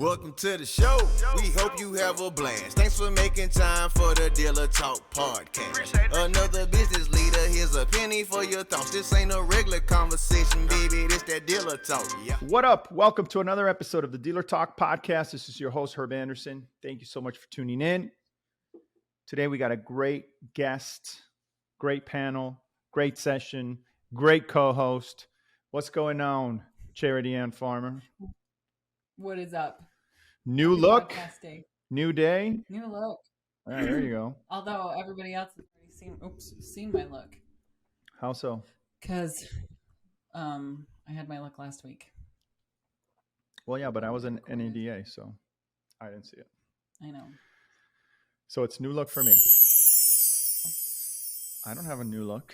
Welcome to the show. We hope you have a blast. Thanks for making time for the Dealer Talk podcast. Another business leader, here's a penny for your thoughts. This ain't a regular conversation, baby. This that Dealer Talk. Yeah. What up? Welcome to another episode of the Dealer Talk podcast. This is your host, Herb Anderson. Thank you so much for tuning in. Today we got a great guest, great panel, great session, great co-host. What's going on, Charity Ann Farmer? What is up? New Happy look, podcasting. new day. New look. All right, there you go. Although everybody else has already seen my look. How so? Because I had my look last week. Well, yeah, but I was in NIADA, so I didn't see it. I know. So it's new look for me. I don't have a new look.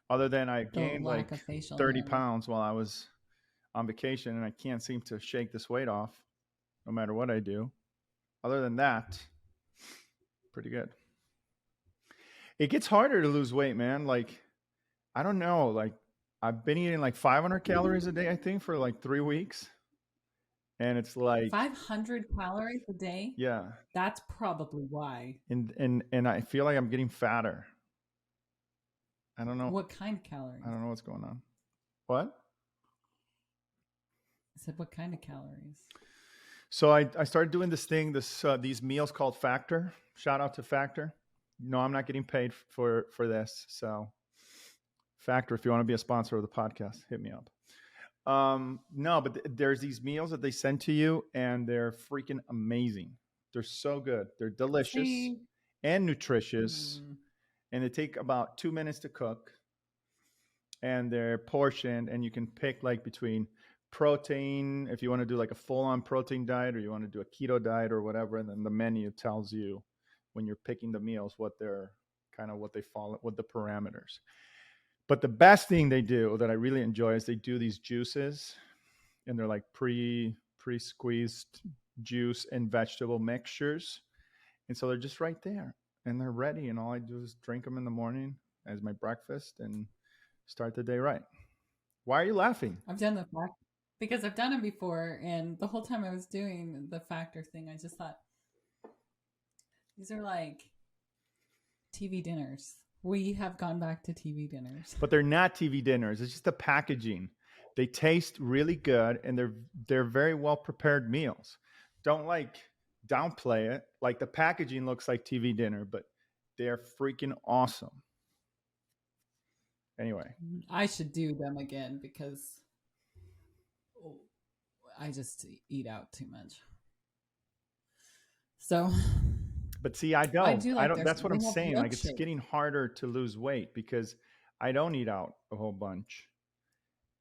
Other than I gained like 30 pounds while I was on vacation, and I can't seem to shake this weight off no matter what I do. Other than that, pretty good. It gets harder to lose weight, man. Like, I don't know. Like, I've been eating like 500 calories a day, I think, for like 3 weeks. And it's like 500 calories a day? Yeah. That's probably why. And I feel like I'm getting fatter. I don't know. What kind of calories? I don't know what's going on. What? I said, what kind of calories? So I started doing this thing, these meals called Factor. Shout out to Factor. No, I'm not getting paid for this. So Factor, if you want to be a sponsor of the podcast, hit me up. No, but there's these meals that they send to you, and they're freaking amazing. They're so good. They're delicious and nutritious. And they take about 2 minutes to cook. And they're portioned, and you can pick like between protein, if you want to do like a full-on protein diet, or you want to do a keto diet or whatever, and then the menu tells you when you're picking the meals what they're what they follow, what the parameters. But the best thing they do that I really enjoy is they do these juices, and they're like pre-squeezed juice and vegetable mixtures, and so they're just right there and they're ready, and all I do is drink them in the morning as my breakfast and start the day right. Why are you laughing? I've done the because I've done it before, and the whole time I was doing the Factor thing, I just thought, these are like TV dinners. We have gone back to TV dinners. But they're not TV dinners. It's just the packaging. They taste really good, and they're very well prepared meals. Don't like downplay it. Like, the packaging looks like TV dinner, but they're freaking awesome. Anyway, I should do them again because I just eat out too much. So, but see, I don't. That's what I'm saying. Like, it's getting harder to lose weight because I don't eat out a whole bunch.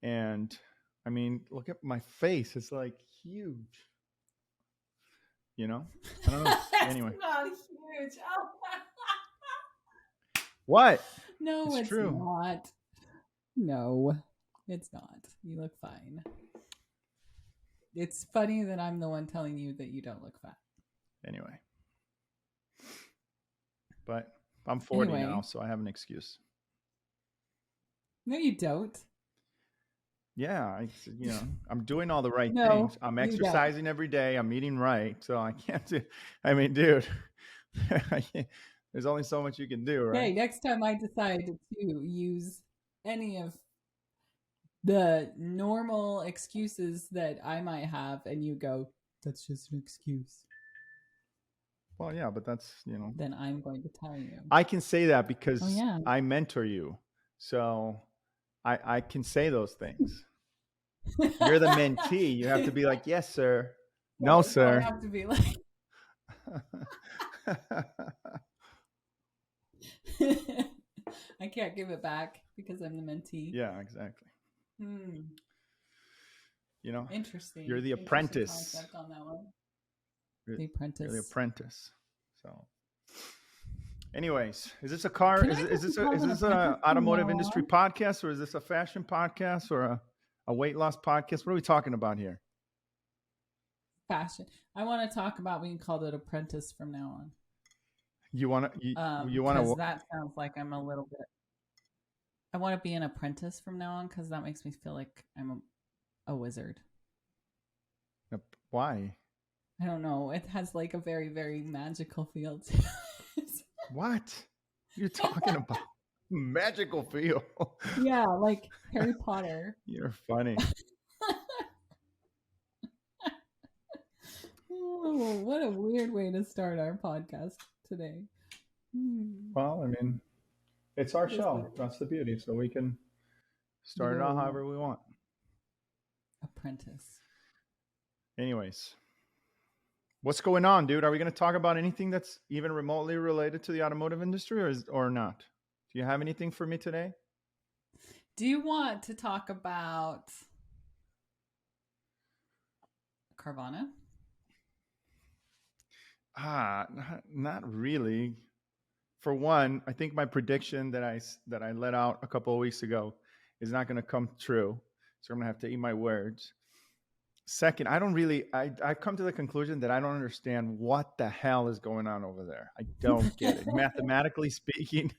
And I mean, look at my face. It's like huge. You know? I don't know. Anyway. It's not huge. Oh. What? No, it's true. Not. No, it's not. You look fine. It's funny that I'm the one telling you that you don't look fat. Anyway. But I'm 40 now, so I have an excuse. No, you don't. Yeah, I'm doing all the right things. I'm exercising every day. I'm eating right. So I can't do, I mean, dude, there's only so much you can do, right? Hey, next time I decide to use any of the normal excuses that I might have, and you go, that's just an excuse. Well, yeah, but that's, Then I'm going to tell you. I can say that because I mentor you. So I can say those things. You're the mentee. You have to be like, yes, sir. No, sir. I have to be like... I can't give it back because I'm the mentee. Yeah, exactly. Interesting. You're the apprentice. On that one. You're the the apprentice. So, anyways, is this a car? Is this an automotive industry podcast, or is this a fashion podcast, or a weight loss podcast? What are we talking about here? Fashion. I want to talk about being called an apprentice from now on. You want to? That sounds like I'm a little bit. I want to be an apprentice from now on because that makes me feel like I'm a wizard. Why? I don't know. It has like a very, very magical feel to it. What you're talking about? Magical feel. Yeah, like Harry Potter. You're funny. Oh, what a weird way to start our podcast today. Well, I mean, it's our show. That's the beauty. So we can start it out however we want. Apprentice. Anyways, what's going on, dude? Are we going to talk about anything that's even remotely related to the automotive industry, or not? Do you have anything for me today? Do you want to talk about Carvana? Not really. For one, I think my prediction that I let out a couple of weeks ago is not going to come true. So I'm going to have to eat my words. Second, I've come to the conclusion that I don't understand what the hell is going on over there. I don't get it. Mathematically speaking,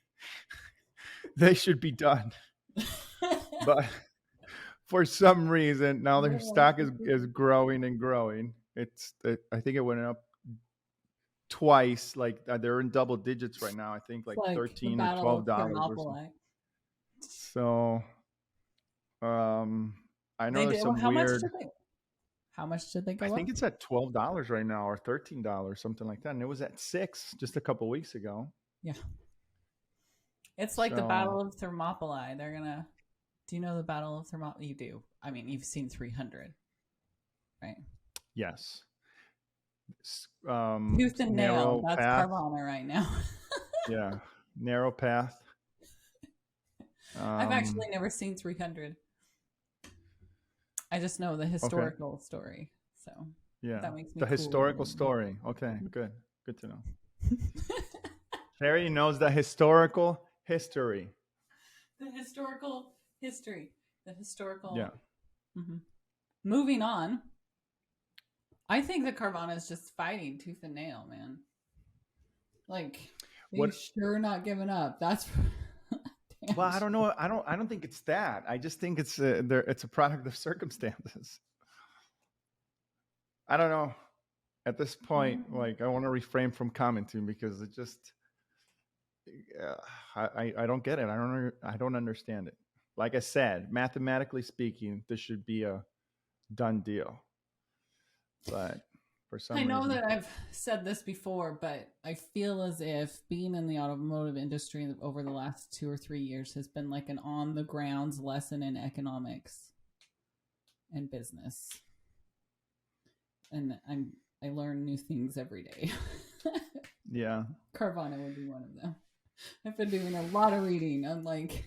they should be done. But for some reason, now their stock is growing and growing. I think it went up twice. Like they're in double digits right now. I think like $13 or $12. So, I know there's some weird. How much did they go up? I think it's at $12 right now, or $13, something like that. And it was at $6 just a couple weeks ago. Yeah. It's like the Battle of Thermopylae. They're gonna. Do you know the Battle of Thermopylae? You do. I mean, you've seen 300, right? Yes. Tooth and nail. That's Carvana right now. Yeah, narrow path. I've actually never seen 300. I just know the historical story. So yeah, that makes me the historical story. Okay, good to know. Harry knows the historical history. The historical history. The historical. Yeah. Mm-hmm. Moving on. I think that Carvana is just fighting tooth and nail, man. Like, they're sure not giving up. That's. Well, I don't know. I don't think it's that. I just think it's a product of circumstances. I don't know. At this point, like, I want to refrain from commenting because it just, I don't get it. I don't understand it. Like I said, mathematically speaking, this should be a done deal. But for some reason, I know that I've said this before, but I feel as if being in the automotive industry over the last 2 or 3 years has been like an on the grounds lesson in economics and business. And I learn new things every day. Yeah. Carvana would be one of them. I've been doing a lot of reading. I'm like,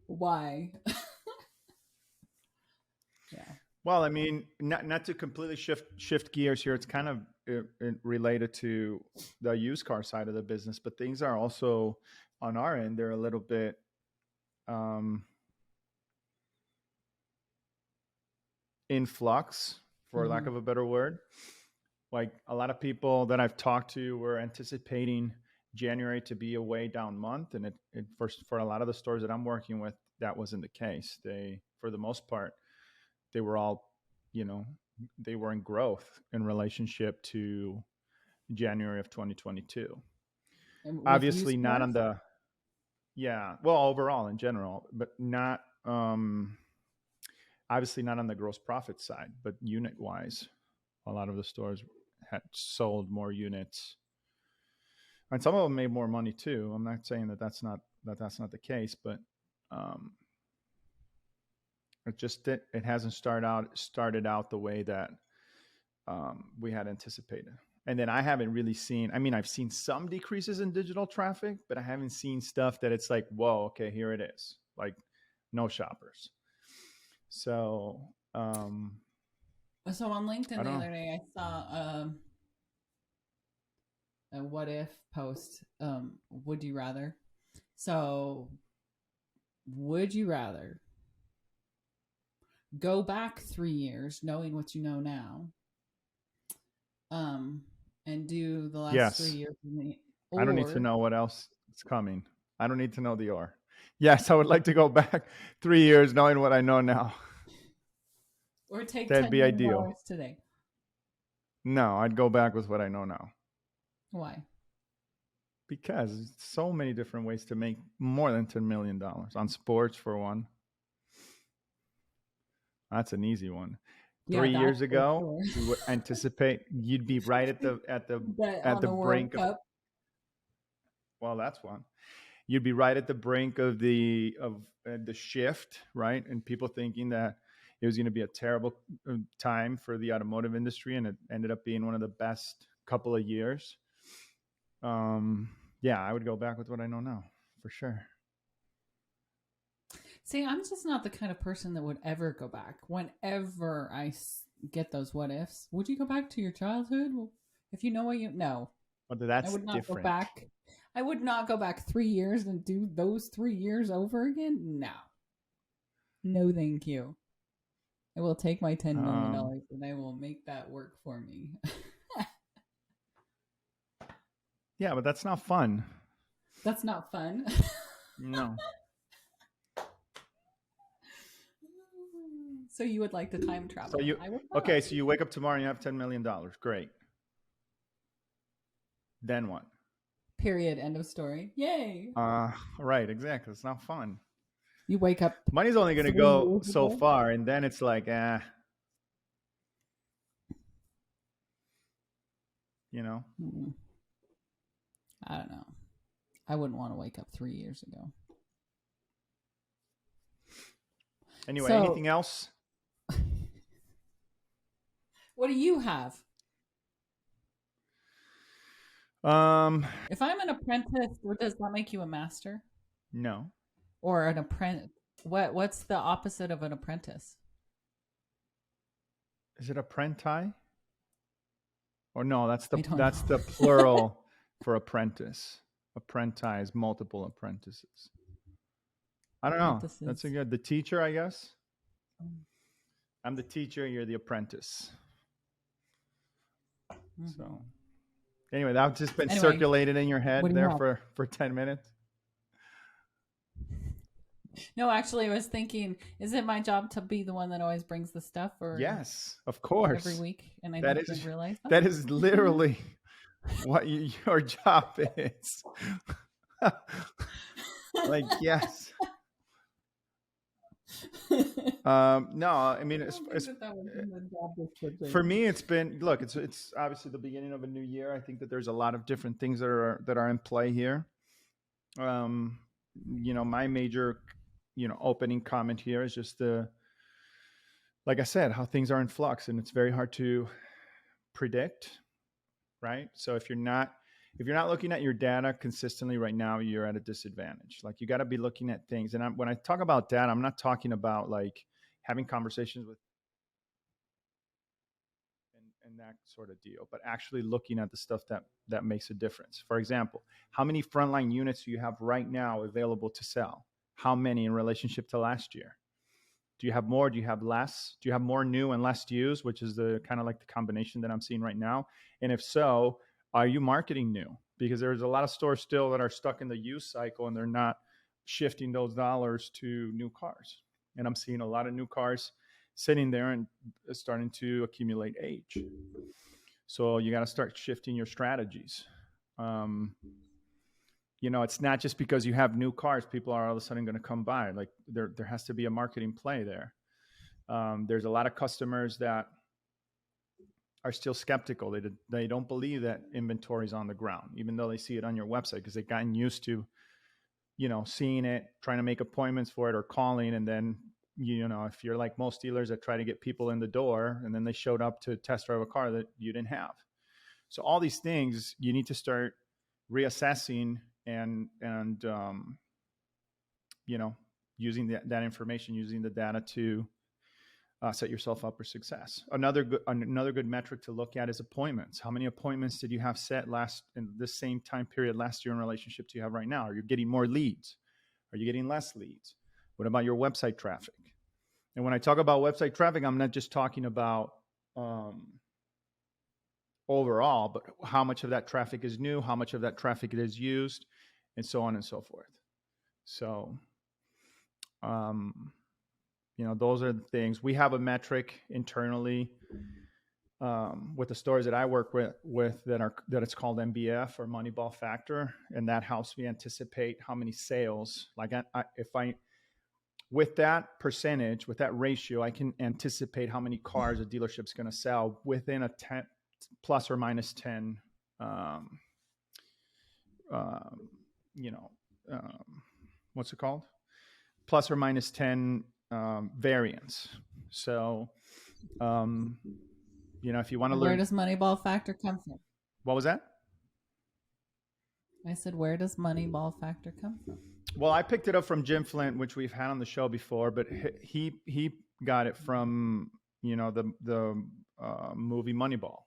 why? Yeah. Well, I mean, not to completely shift gears here. It's kind of related to the used car side of the business, but things are also on our end. They're a little bit in flux, for lack of a better word. Like a lot of people that I've talked to were anticipating January to be a way down month, and it for a lot of the stores that I'm working with, that wasn't the case. They, for the most part, they were all, they were in growth in relationship to January of 2022. Obviously not on the, overall in general, but not, obviously not on the gross profit side, but unit wise, a lot of the stores had sold more units, and some of them made more money too. I'm not saying that's not the case, but, it hasn't started out the way that we had anticipated. And then I haven't really seen, I've seen some decreases in digital traffic, but I haven't seen stuff that it's like, whoa, okay, here it is. Like no shoppers. So on LinkedIn the other day, I saw a what if post. Would you rather? So would you rather go back 3 years knowing what you know now, and do the last 3 years? I don't need to know what else is coming. I don't need to know the or. Yes, I would like to go back 3 years knowing what I know now. Or take That'd $10 be million ideal. today. No, I'd go back with what I know now. Why? Because there's so many different ways to make more than $10 million on sports, for one. That's an easy one. Yeah, 3 years that's for ago, sure. we would anticipate you'd be right at Bet on the the World brink of. Cup. Well, that's one. You'd be right at the brink of the shift, right? And people thinking that it was going to be a terrible time for the automotive industry, and it ended up being one of the best couple of years. Yeah, I would go back with what I know now, for sure. See, I'm just not the kind of person that would ever go back. Whenever I get those what ifs, would you go back to your childhood? Well, if you know what you know, But that's I would not different. go back. I would not go back 3 years and do those 3 years over again. No. No, thank you. I will take my $10 million and I will make that work for me. Yeah, but that's not fun. That's not fun. No. So you would like to time travel? So I would not. okay, so you wake up tomorrow and you have $10 million. Great. Then what? Period. End of story. Yay. Right, exactly. It's not fun. You wake up. Money's only going to 3 go years so ago. far, and then it's like, you know. I don't know. I wouldn't want to wake up 3 years ago. Anyway, So- anything else? What do you have? If I'm an apprentice, does that make you a master No. or an apprentice? What's the opposite of an apprentice? Is it apprenti? Or no, that's I don't the know. plural for apprentice. Apprentice, multiple apprentices. I don't know. That's a good. The teacher, I guess. I'm the teacher. You're the apprentice. Mhm. So, anyway, that's just been Anyway, circulated in your head what do you there have? for 10 minutes. No, actually, I was thinking, is it my job to be the one that always brings the stuff, or Yes, of course. every week? And I That didn't is- realize that. That is literally what your job is. Like, yes. No, I mean, I don't think that was in the job description. for me, it's been, look, it's obviously the beginning of a new year. I think that there's a lot of different things that are in play here. My major, opening comment here is just like I said, how things are in flux, and it's very hard to predict, right? So if you're not looking at your data consistently right now, you're at a disadvantage. Like, you got to be looking at things. And when I talk about data, I'm not talking about like having conversations with and that sort of deal, but actually looking at the stuff that makes a difference. For example, how many frontline units do you have right now available to sell? How many in relationship to last year? Do you have more? Do you have less? Do you have more new and less used, which is the kind of like the combination that I'm seeing right now? And if so, are you marketing new? Because there's a lot of stores still that are stuck in the used cycle and they're not shifting those dollars to new cars. And I'm seeing a lot of new cars sitting there and starting to accumulate age. So you got to start shifting your strategies. It's not just because you have new cars, people are all of a sudden going to come by. Like, there has to be a marketing play there. There's a lot of customers that are still skeptical. They don't believe that inventory is on the ground, even though they see it on your website, because they've gotten used to, seeing it, trying to make appointments for it or calling. And then, if you're like most dealers that try to get people in the door and then they showed up to test drive a car that you didn't have. So all these things you need to start reassessing and using that information, using the data to set yourself up for success. Another good metric to look at is appointments. How many appointments did you have set in this same time period last year in relationship to you have right now? Are you getting more leads? Are you getting less leads? What about your website traffic? And when I talk about website traffic, I'm not just talking about overall, but how much of that traffic is new, how much of that traffic is used, and so on and so forth. So, those are the things. We have a metric internally with the stores that I work with that it's called MBF, or Moneyball Factor, and that helps me anticipate how many sales. Like with that percentage, with that ratio, I can anticipate how many cars a dealership's going to sell within a 10 plus or minus 10 what's it called? Plus or minus 10 variants. So, if you want to learn. Where does Moneyball Factor come from? What was that? I said, where does Moneyball Factor come from? Well, I picked it up from Jim Flint, which we've had on the show before, but he got it from, the movie Moneyball.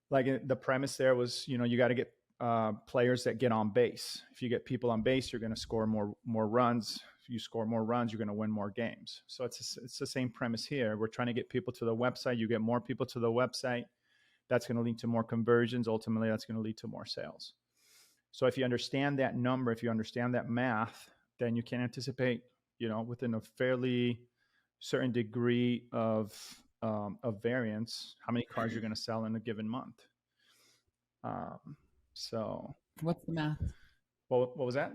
Like the premise there was, you got to get players that get on base. If you get people on base, you're going to score more runs. If you score more runs, you're going to win more games. So it's the same premise here. We're trying to get people to the website. You get more people to the website. That's going to lead to more conversions. Ultimately, that's going to lead to more sales. So if you understand that number, if you understand that math, then you can anticipate, within a fairly certain degree of variance, how many cars you're going to sell in a given month. So what's the math? What was that?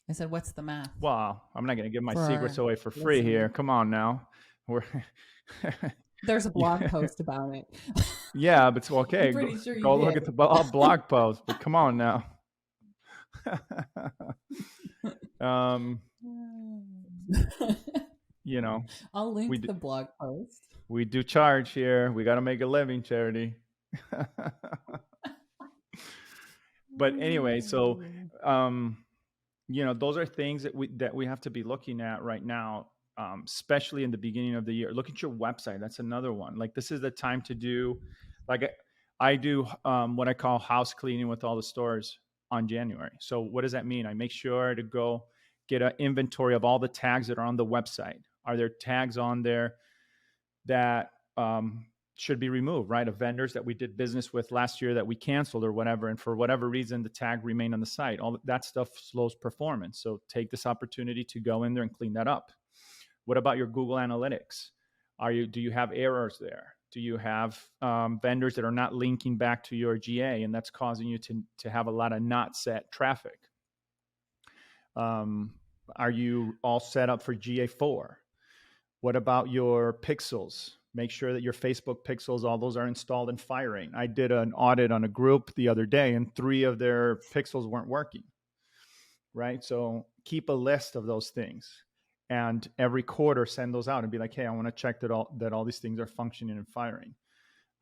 I said, what's the math? Well, I'm not going to give my secrets away for free here. Come on now. There's a blog post about it. Yeah, but it's okay. I'm pretty sure go look at the blog post, but come on now. I'll link the blog post. We do charge here. We got to make a living, Charity. But anyway, so those are things that we have to be looking at right now, especially in the beginning of the year. Look at your website. That's another one. Like, this is the time to do, like I do what I call house cleaning with all the stores on January. So what does that mean? I make sure to go get an inventory of all the tags that are on the website. Are there tags on there that should be removed, right? Of vendors that we did business with last year that we canceled or whatever, and for whatever reason the tag remained on the site. All that stuff slows performance. So take this opportunity to go in there and clean that up. What about your Google Analytics? Do you have errors there? Do you have vendors that are not linking back to your GA, and that's causing you to have a lot of not set traffic? Are you all set up for GA4? What about your pixels? Make sure that your Facebook pixels, all those are installed and firing. I did an audit on a group the other day, and 3 of their pixels weren't working, right? So keep a list of those things, and every quarter send those out and be like, hey, I want to check that all these things are functioning and firing.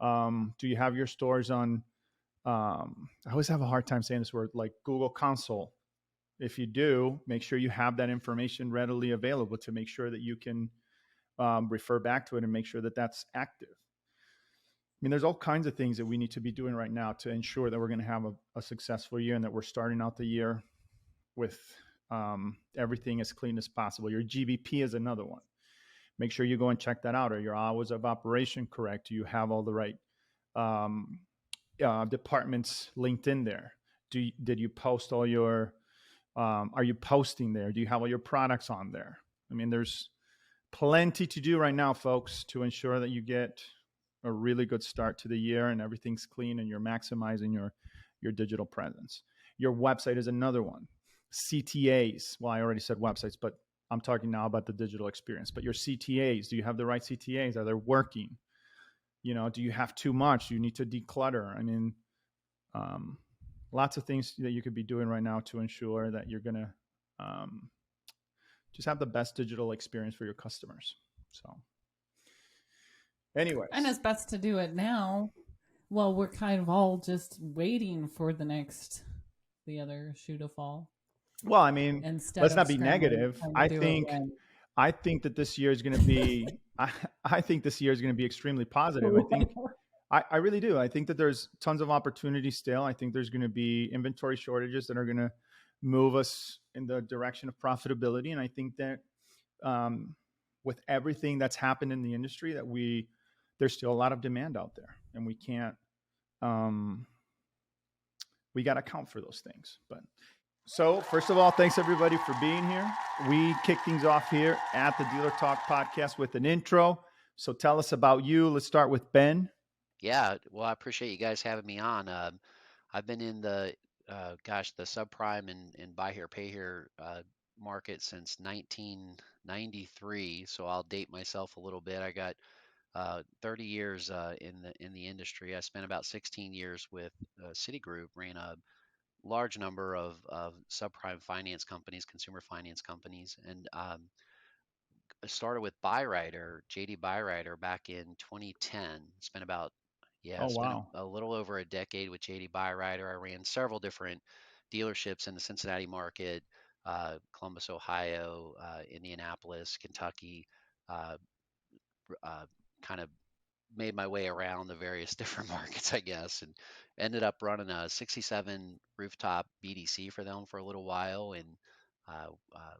Do you have your stores on, I always have a hard time saying this word, like Google Console? If you do, make sure you have that information readily available to make sure that you can refer back to it and make sure that that's active. I mean, there's all kinds of things that we need to be doing right now to ensure that we're going to have a successful year and that we're starting out the year with everything as clean as possible. Your GBP is another one. Make sure you go and check that out. Are your hours of operation correct? Do you have all the right departments linked in there? Did you post all your, are you posting there? Do you have all your products on there? I mean, there's plenty to do right now, folks, to ensure that you get a really good start to the year and everything's clean and you're maximizing your digital presence. Your website is another one. CTAs. Well, I already said websites, but I'm talking now about the digital experience. But your CTAs, do you have the right CTAs? Are they working? Do you have too much? Do you need to declutter? I mean, lots of things that you could be doing right now to ensure that you're going to just have the best digital experience for your customers. So anyways. And it's best to do it now. Well, we're kind of all just waiting for the other shoe to fall. Well, I mean, let's not be negative. I think that this year is going to be, I think this year is going to be extremely positive. I really do. I think that there's tons of opportunity still. I think there's going to be inventory shortages that are going to move us in the direction of profitability. And I think that with everything that's happened in the industry, that there's still a lot of demand out there, and we can't, we got to account for those things. But So first of all, thanks everybody for being here. We kick things off here at the Dealer Talk podcast with an intro. So tell us about you. Let's start with Ben. Yeah, well, I appreciate you guys having me on. I've been in the the subprime and buy here, pay here market since 1993. So I'll date myself a little bit. I got 30 years in the industry. I spent about 16 years with Citigroup, ran a large number of subprime finance companies, consumer finance companies, and I started with Byrider, JD Byrider, back in 2010. Spent about, yeah, Oh, spent wow. a little over a decade with JD Byrider. I ran several different dealerships in the Cincinnati market, Columbus, Ohio, Indianapolis, Kentucky. Uh, kind of made my way around the various different markets, I guess, and ended up running a 67 rooftop BDC for them for a little while, and uh, uh,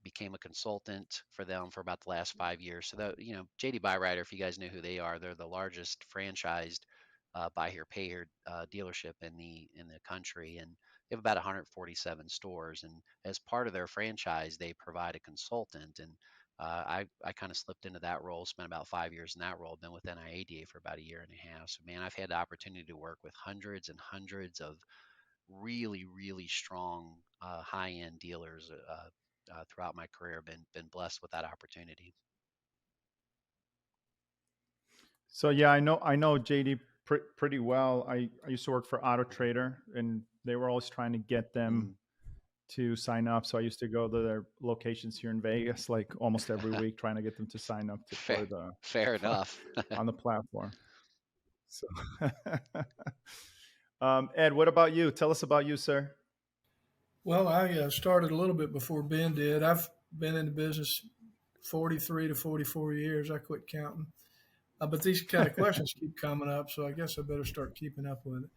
became a consultant for them for about the last 5 years. So that, JD Byrider, if you guys know who they are, they're the largest franchised buy here, pay here dealership in the country, and they have about 147 stores. And as part of their franchise, they provide a consultant, and I kind of slipped into that role, spent about 5 years in that role, been with NIADA for about a year and a half. So, man, I've had the opportunity to work with hundreds and hundreds of really, really strong high-end dealers throughout my career. Been blessed with that opportunity. So yeah, I know JD pretty well. I used to work for Auto Trader, and they were always trying to get them to sign up. So I used to go to their locations here in Vegas like almost every week, trying to get them to sign up Fair, for the fair enough. on the platform. So, Ed, what about you? Tell us about you, sir. Well, I started a little bit before Ben did. I've been in the business 43 to 44 years. I quit counting. But these kind of questions keep coming up, so I guess I better start keeping up with it.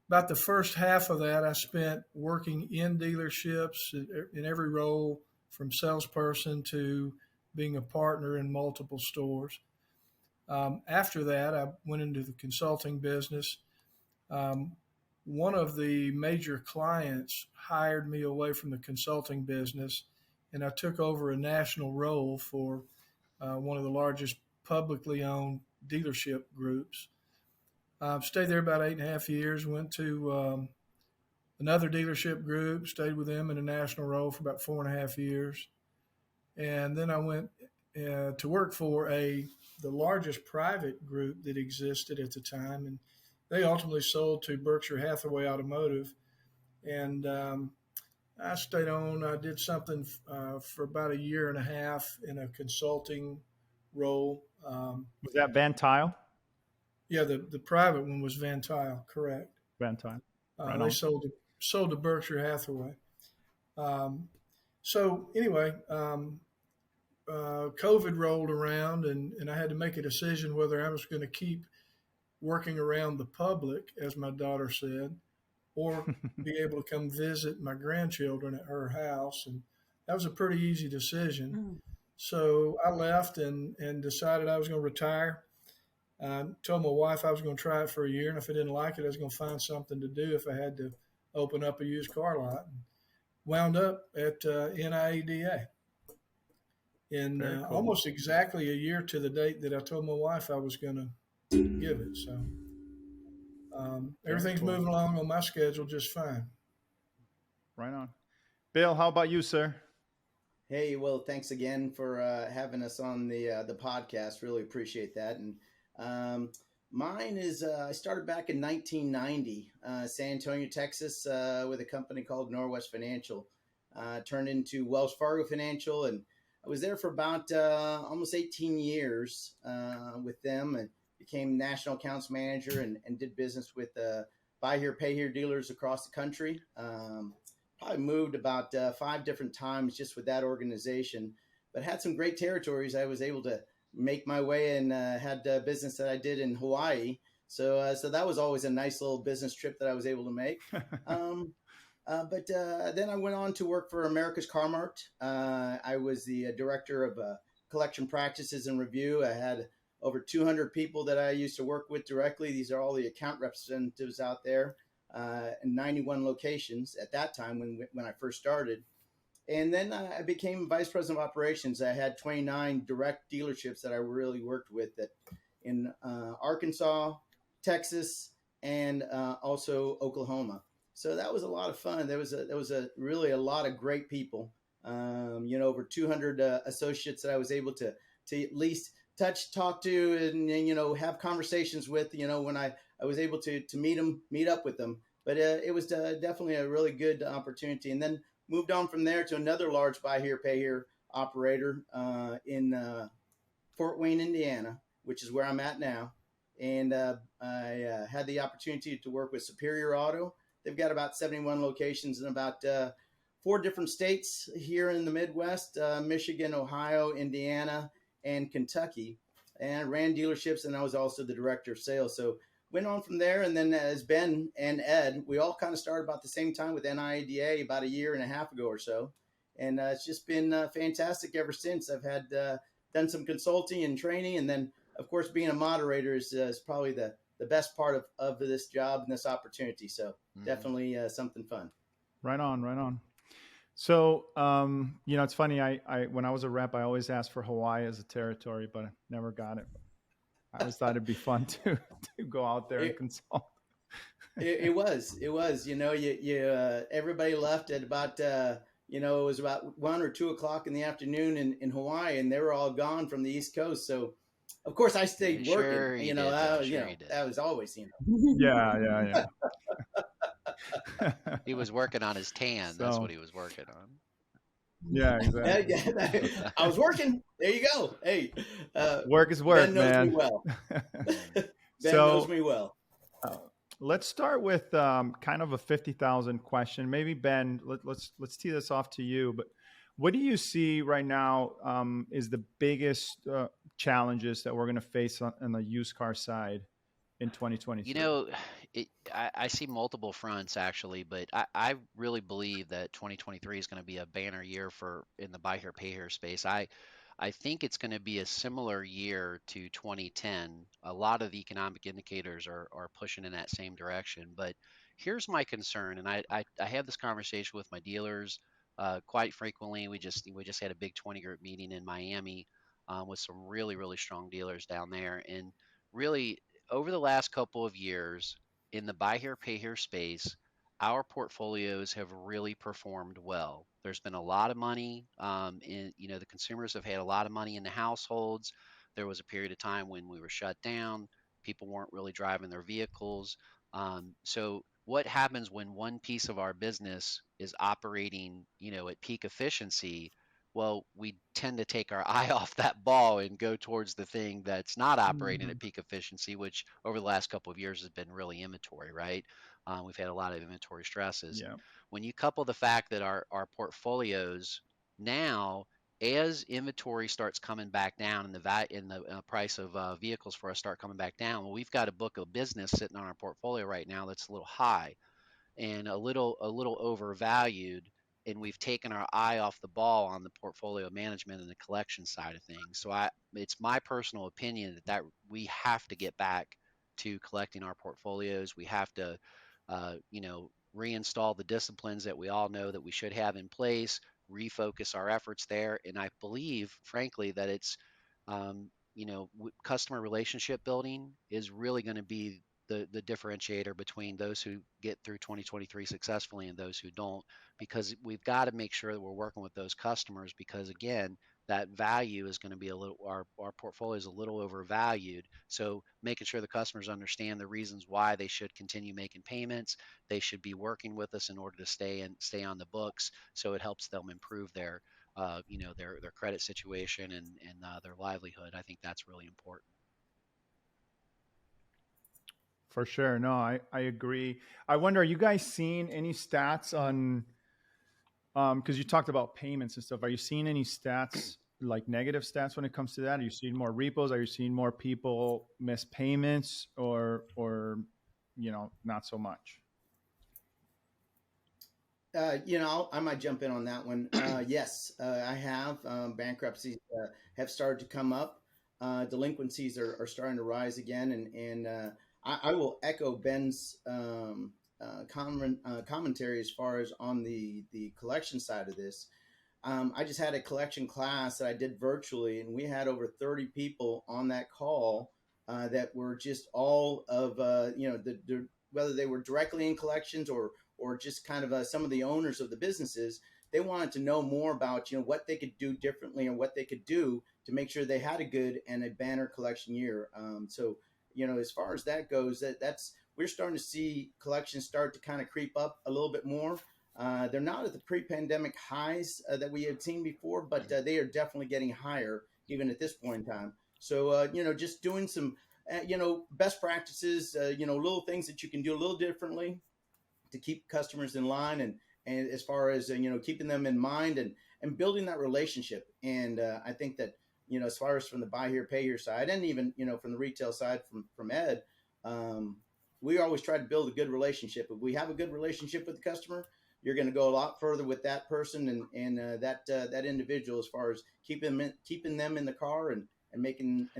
About the first half of that, I spent working in dealerships in every role from salesperson to being a partner in multiple stores. After that, I went into the consulting business. Um, One of the major clients hired me away from the consulting business, and I took over a national role for one of the largest publicly owned dealership groups. Stayed there about 8.5 years, went to another dealership group, stayed with them in a national role for about 4.5 years. And then I went to work for the largest private group that existed at the time. And they ultimately sold to Berkshire Hathaway Automotive. And I stayed on. I did something for about a year and a half in a consulting role. Was that Van Tile? Yeah, the private one was Van Tile, correct. Van Tile. Right They on. sold to Berkshire Hathaway. So anyway, COVID rolled around, and I had to make a decision whether I was going to keep working around the public, as my daughter said, or be able to come visit my grandchildren at her house. And that was a pretty easy decision. So I left and decided I was going to retire. I told my wife I was going to try it for a year, and if I didn't like it, I was going to find something to do if I had to open up a used car lot. And wound up at NIADA in Very cool. almost exactly a year to the date that I told my wife I was going to give it. So everything's cool. moving along on my schedule just fine. Right on. Bill, how about you, sir? Hey, well, thanks again for having us on the podcast. Really appreciate that. And mine is I started back in 1990, San Antonio, Texas, with a company called Norwest Financial. Turned into Wells Fargo Financial, and I was there for about almost 18 years with them, and became national accounts manager and did business with buy here, pay here dealers across the country. Probably moved about 5 different times just with that organization, but had some great territories. I was able to make my way and had business that I did in Hawaii. So that was always a nice little business trip that I was able to make. But then I went on to work for America's Car Mart. I was the director of collection practices and review. I had over 200 people that I used to work with directly. These are all the account representatives out there. 91 locations at that time when I first started. And then I became vice president of operations. I had 29 direct dealerships that I really worked with that in Arkansas, Texas, and also Oklahoma. So that was a lot of fun. There was really a lot of great people. Over 200 associates that I was able to at least talk to, and have conversations with. When I was able to meet up with them. But it was definitely a really good opportunity. And then moved on from there to another large buy here, pay here operator in Fort Wayne, Indiana, which is where I'm at now. And I had the opportunity to work with Superior Auto. They've got about 71 locations in about 4 different states here in the Midwest, Michigan, Ohio, Indiana, and Kentucky. And I ran dealerships, and I was also the director of sales. So went on from there. And then as Ben and Ed, we all kind of started about the same time with NIADA about a year and a half ago or so. And it's just been fantastic ever since. I've had done some consulting and training. And then, of course, being a moderator is probably the best part of this job and this opportunity. So definitely something fun. Right on. So, it's funny. I when I was a rep, I always asked for Hawaii as a territory, but I never got it. I always thought it'd be fun to go out there and consult. It was, everybody left at about, it was about 1 or 2 o'clock in the afternoon in Hawaii, and they were all gone from the East Coast. So, of course, I stayed working. That was always, Yeah. He was working on his tan. That's what he was working on. Yeah, exactly. I was working. There you go. Hey, work is work, Ben knows man. me well. Ben knows me well. Let's start with kind of a 50,000 question. Maybe Ben, let's tee this off to you. But what do you see right now is the biggest challenges that we're going to face on the used car side in 2023? I see multiple fronts actually, but I really believe that 2023 is going to be a banner year in the buy here, pay here space. I think it's going to be a similar year to 2010. A lot of the economic indicators are pushing in that same direction. But here's my concern, and I have this conversation with my dealers quite frequently. We just had a big 20 group meeting in Miami with some really, really strong dealers down there, and really over the last couple of years in the buy here, pay here space, our portfolios have really performed well. There's been a lot of money the consumers have had a lot of money in the households. There was a period of time when we were shut down. People weren't really driving their vehicles. So what happens when one piece of our business is operating, at peak efficiency? Well, we tend to take our eye off that ball and go towards the thing that's not operating at peak efficiency, which over the last couple of years has been really inventory, right? We've had a lot of inventory stresses. Yeah. When you couple the fact that our portfolios now, as inventory starts coming back down and the price of vehicles for us start coming back down, well, we've got a book of business sitting on our portfolio right now that's a little high and a little overvalued, and we've taken our eye off the ball on the portfolio management and the collection side of things. So it's my personal opinion that we have to get back to collecting our portfolios. We have to, reinstall the disciplines that we all know that we should have in place, refocus our efforts there. And I believe, frankly, that it's, customer relationship building is really going to be the differentiator between those who get through 2023 successfully and those who don't, because we've got to make sure that we're working with those customers, because again, that value is going to be our portfolio is a little overvalued. So making sure the customers understand the reasons why they should continue making payments, they should be working with us in order to stay on the books. So it helps them improve their credit situation and their livelihood. I think that's really important. For sure. No, I agree. I wonder, are you guys seeing any stats on, because you talked about payments and stuff. Are you seeing any stats, like negative stats when it comes to that? Are you seeing more repos? Are you seeing more people miss payments or not so much? I might jump in on that one. Yes, I have. Bankruptcies have started to come up. Delinquencies are starting to rise again. And I will echo Ben's commentary as far as on the collection side of this. I just had a collection class that I did virtually, and we had over 30 people on that call that were just all of whether they were directly in collections or just kind of some of the owners of the businesses. They wanted to know more about what they could do differently and what they could do to make sure they had a good and a banner collection year. So as far as that goes, that's we're starting to see collections start to kind of creep up a little bit more. They're not at the pre-pandemic highs that we had seen before, but they are definitely getting higher even at this point in time. So, just doing some, best practices, little things that you can do a little differently to keep customers in line and as far as, keeping them in mind and building that relationship. And I think that, as far as from the buy here, pay here side, and even, from the retail side from Ed, we always try to build a good relationship. If we have a good relationship with the customer, you're going to go a lot further with that person and that individual as far as keeping them in the car and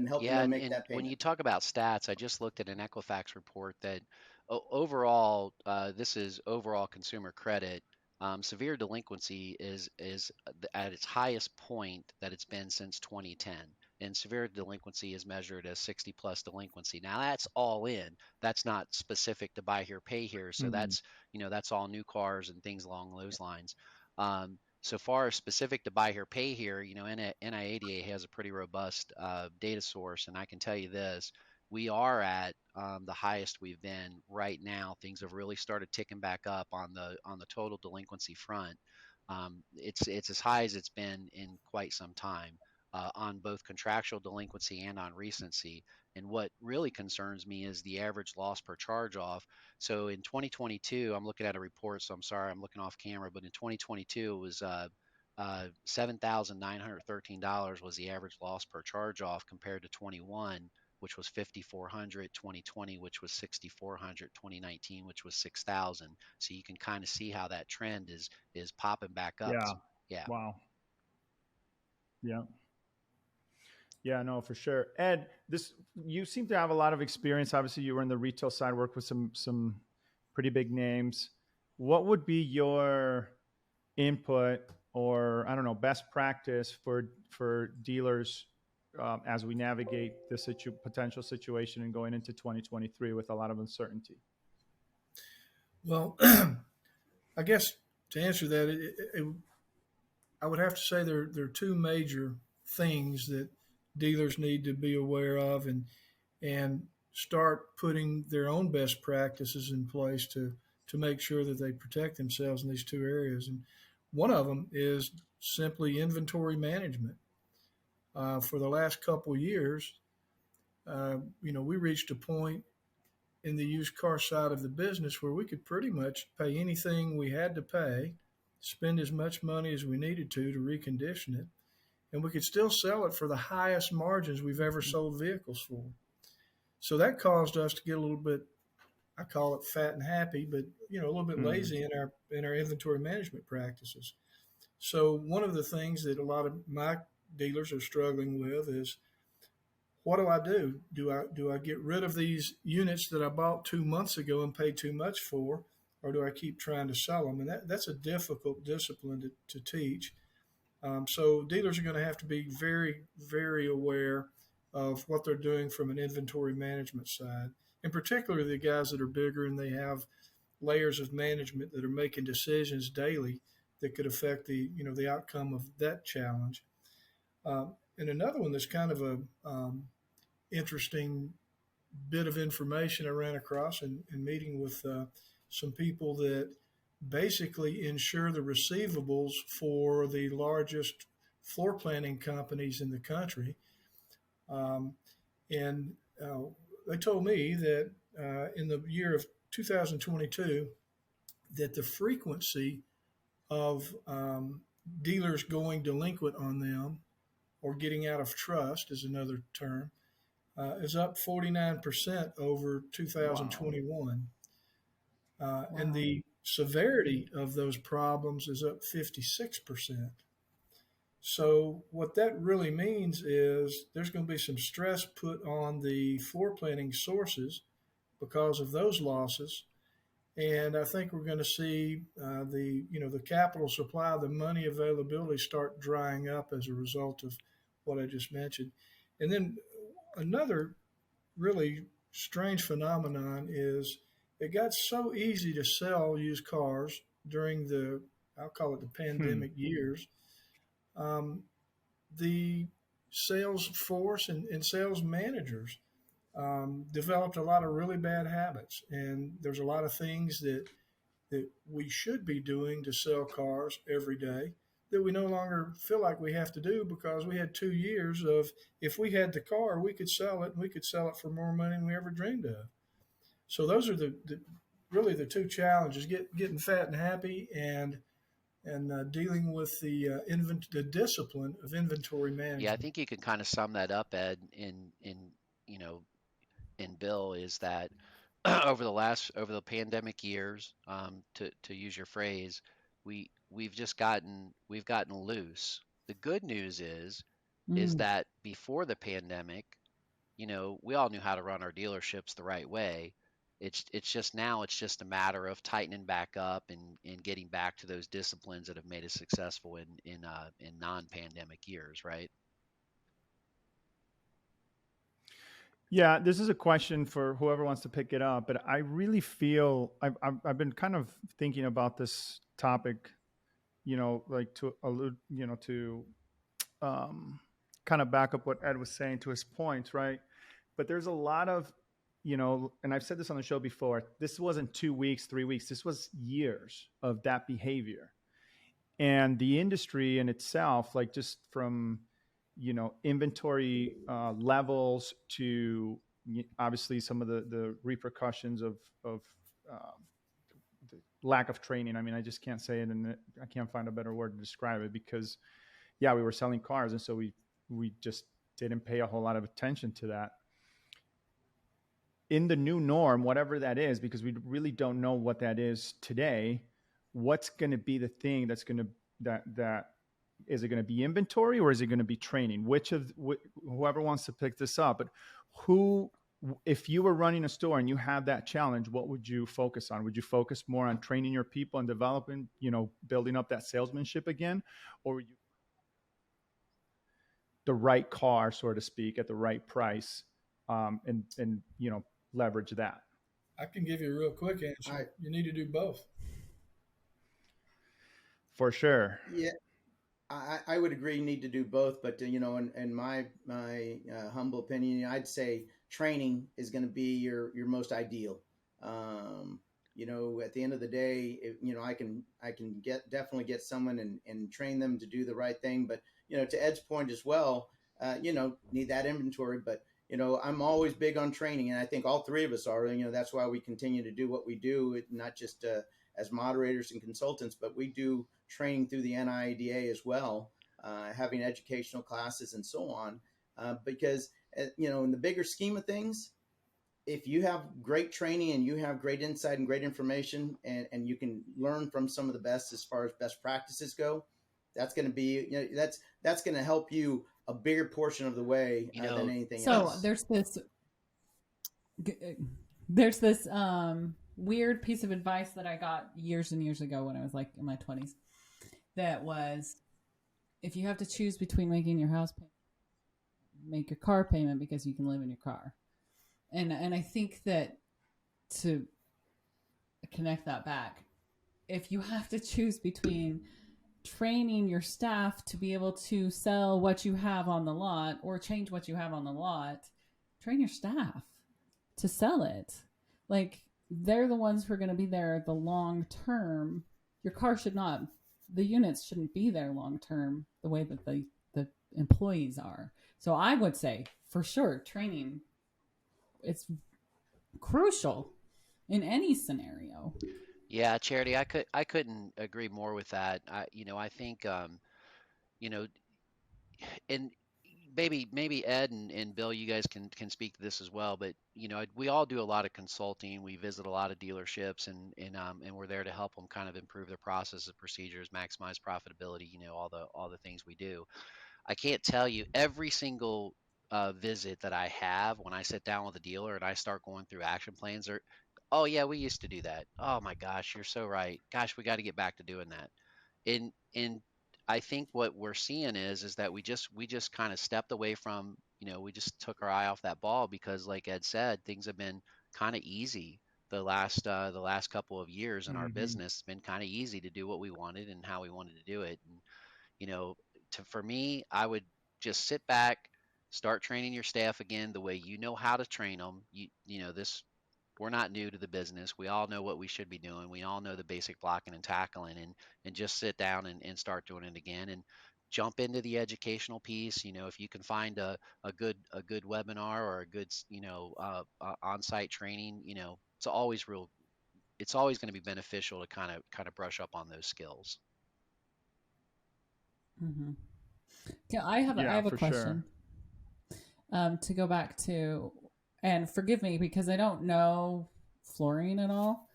helping them make that payment. When you talk about stats, I just looked at an Equifax report that overall, this is overall consumer credit. Severe delinquency is at its highest point that it's been since 2010. And severe delinquency is measured as 60 plus delinquency. Now that's all in. That's not specific to buy here, pay here. So that's all new cars and things along those lines. So far as specific to buy here, pay here, NIADA has a pretty robust data source, and I can tell you this: we are at the highest we've been right now. Things have really started ticking back up on the total delinquency front. It's as high as it's been in quite some time. On both contractual delinquency and on recency. And what really concerns me is the average loss per charge off. So in 2022, I'm looking at a report, so I'm sorry, I'm looking off camera, but in 2022, it was $7,913 was the average loss per charge off compared to 21, which was $5,400, 2020, which was $6,400, 2019, which was $6,000. So you can kind of see how that trend is popping back up. Yeah. Wow. Yeah. Yeah, no, for sure. Ed, you seem to have a lot of experience. Obviously, you were in the retail side, worked with some pretty big names. What would be your input or, I don't know, best practice for dealers as we navigate this potential situation and going into 2023 with a lot of uncertainty? Well, I guess to answer that, I would have to say there are two major things that dealers need to be aware of and start putting their own best practices in place to make sure that they protect themselves in these two areas. And one of them is simply inventory management. For the last couple of years, we reached a point in the used car side of the business where we could pretty much pay anything we had to pay, spend as much money as we needed to recondition it, and we could still sell it for the highest margins we've ever sold vehicles for. So that caused us to get a little bit, I call it fat and happy, but a little bit lazy in our inventory management practices. So one of the things that a lot of my dealers are struggling with is, what do I do? Do I get rid of these units that I bought 2 months ago and paid too much for, or do I keep trying to sell them? And that's a difficult discipline to teach. So dealers are going to have to be very, very aware of what they're doing from an inventory management side. In particular, the guys that are bigger and they have layers of management that are making decisions daily that could affect the outcome of that challenge. And another one that's kind of a interesting bit of information I ran across in meeting with some people that basically insure the receivables for the largest floor planning companies in the country. And they told me that in the year of 2022, that the frequency of dealers going delinquent on them, or getting out of trust is another term, is up 49% over 2021. Wow. And the severity of those problems is up 56%. So what that really means is there's going to be some stress put on the floor planning sources because of those losses. And I think we're going to see the capital supply, the money availability start drying up as a result of what I just mentioned. And then another really strange phenomenon is it got so easy to sell used cars during I'll call it the pandemic years. The sales force and sales managers developed a lot of really bad habits. And there's a lot of things that we should be doing to sell cars every day that we no longer feel like we have to do because we had 2 years of, if we had the car, we could sell it, and we could sell it for more money than we ever dreamed of. So those are really the two challenges: getting fat and happy, and dealing with the discipline of inventory management. Yeah, I think you can kind of sum that up, Ed, you know in Bill, is that over the pandemic years, to use your phrase, we've gotten loose. The good news is that before the pandemic, we all knew how to run our dealerships the right way. It's just now it's just a matter of tightening back up and getting back to those disciplines that have made us successful in non-pandemic years, right? Yeah, this is a question for whoever wants to pick it up, but I really feel I've been kind of thinking about this topic, like to allude, to kind of back up what Ed was saying to his points, right? But there's a lot of, and I've said this on the show before, this wasn't 2 weeks, 3 weeks, this was years of that behavior. And the industry in itself, like just from, inventory levels to obviously some of the repercussions of the lack of training. I mean, I just can't say it, and I can't find a better word to describe it, because we were selling cars, and so we just didn't pay a whole lot of attention to that. In the new norm, whatever that is, because we really don't know what that is today, what's going to be the thing that's going to that is it going to be inventory, or is it going to be training? Whoever wants to pick this up, but if you were running a store and you had that challenge, what would you focus on? Would you focus more on training your people and developing, building up that salesmanship again, or would you the right car, so to speak, at the right price, and leverage that? I can give you a real quick answer. You need to do both. For sure. Yeah, I would agree. You need to do both, but in my humble opinion, I'd say training is going to be your most ideal. At the end of the day, I can definitely get someone and train them to do the right thing. But to Ed's point as well, need that inventory. But I'm always big on training, and I think all three of us are. That's why we continue to do what we do, not just as moderators and consultants, but we do training through the NIADA as well, having educational classes and so on. Because in the bigger scheme of things, if you have great training and you have great insight and great information, and you can learn from some of the best as far as best practices go, that's going to be that's going to help you a bigger portion of the way than anything else. So there's this weird piece of advice that I got years and years ago when I was like in my 20s. That was, if you have to choose between making your house payment, make your car payment, because you can live in your car. And I think that, to connect that back, if you have to choose between training your staff to be able to sell what you have on the lot or change what you have on the lot, train your staff to sell it. Like, they're the ones who are going to be there the long term. Your car the units shouldn't be there long term the way that the employees are. So I would say, for sure, training, it's crucial in any scenario. Yeah, Charity, I couldn't agree more with that. I think and maybe Ed and Bill, you guys can speak to this as well. But we all do a lot of consulting. We visit a lot of dealerships, and we're there to help them kind of improve their processes, procedures, maximize profitability. All the things we do. I can't tell you every single visit that I have when I sit down with a dealer and I start going through action plans. Oh yeah, we used to do that. Oh my gosh, you're so right. Gosh, we got to get back to doing that. And I think what we're seeing is that we just kind of stepped away from, we just took our eye off that ball because like Ed said, things have been kind of easy the last couple of years in our Hmm. business. It's been kind of easy to do what we wanted and how we wanted to do it. And you know, for me, I would just sit back, start training your staff again the way you know how to train them. This we're not new to the business. We all know what we should be doing. We all know the basic blocking and tackling, and just sit down and start doing it again and jump into the educational piece. If you can find a good webinar or a good on-site training, it's always going to be beneficial to kind of brush up on those skills. Mm-hmm. Yeah, I Yeah, have a for sure. question. To go back to, and forgive me because I don't know flooring at all.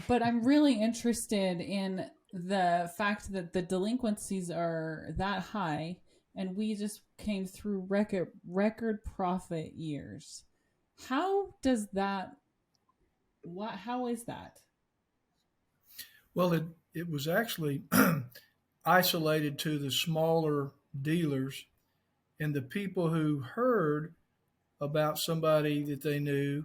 But I'm really interested in the fact that the delinquencies are that high, and we just came through record profit years. How does that? What? How is that? Well, it was actually isolated to the smaller dealers and the people who heard about somebody that they knew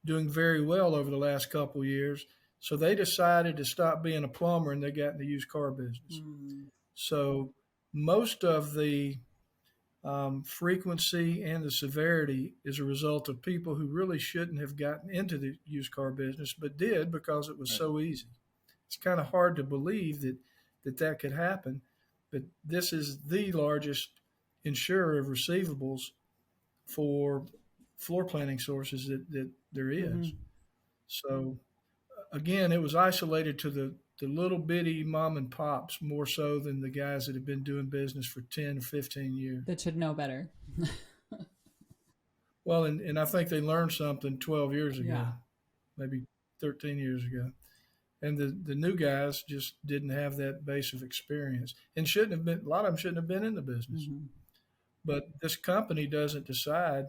doing very well over the last couple of years. So they decided to stop being a plumber and they got in the used car business. Mm. So most of the frequency and the severity is a result of people who really shouldn't have gotten into the used car business, but did because it was Right. so easy. It's kind of hard to believe that could happen, but this is the largest insurer of receivables for floor planning sources that there Mm-hmm. is. So again, it was isolated to the little bitty mom and pops more so than the guys that have been doing business for 10 or 15 years. That should know better. Well, and I think they learned something 12 years ago, Yeah. maybe 13 years ago. And the new guys just didn't have that base of experience and shouldn't have been, a lot of them shouldn't have been in the business. Mm-hmm. But this company doesn't decide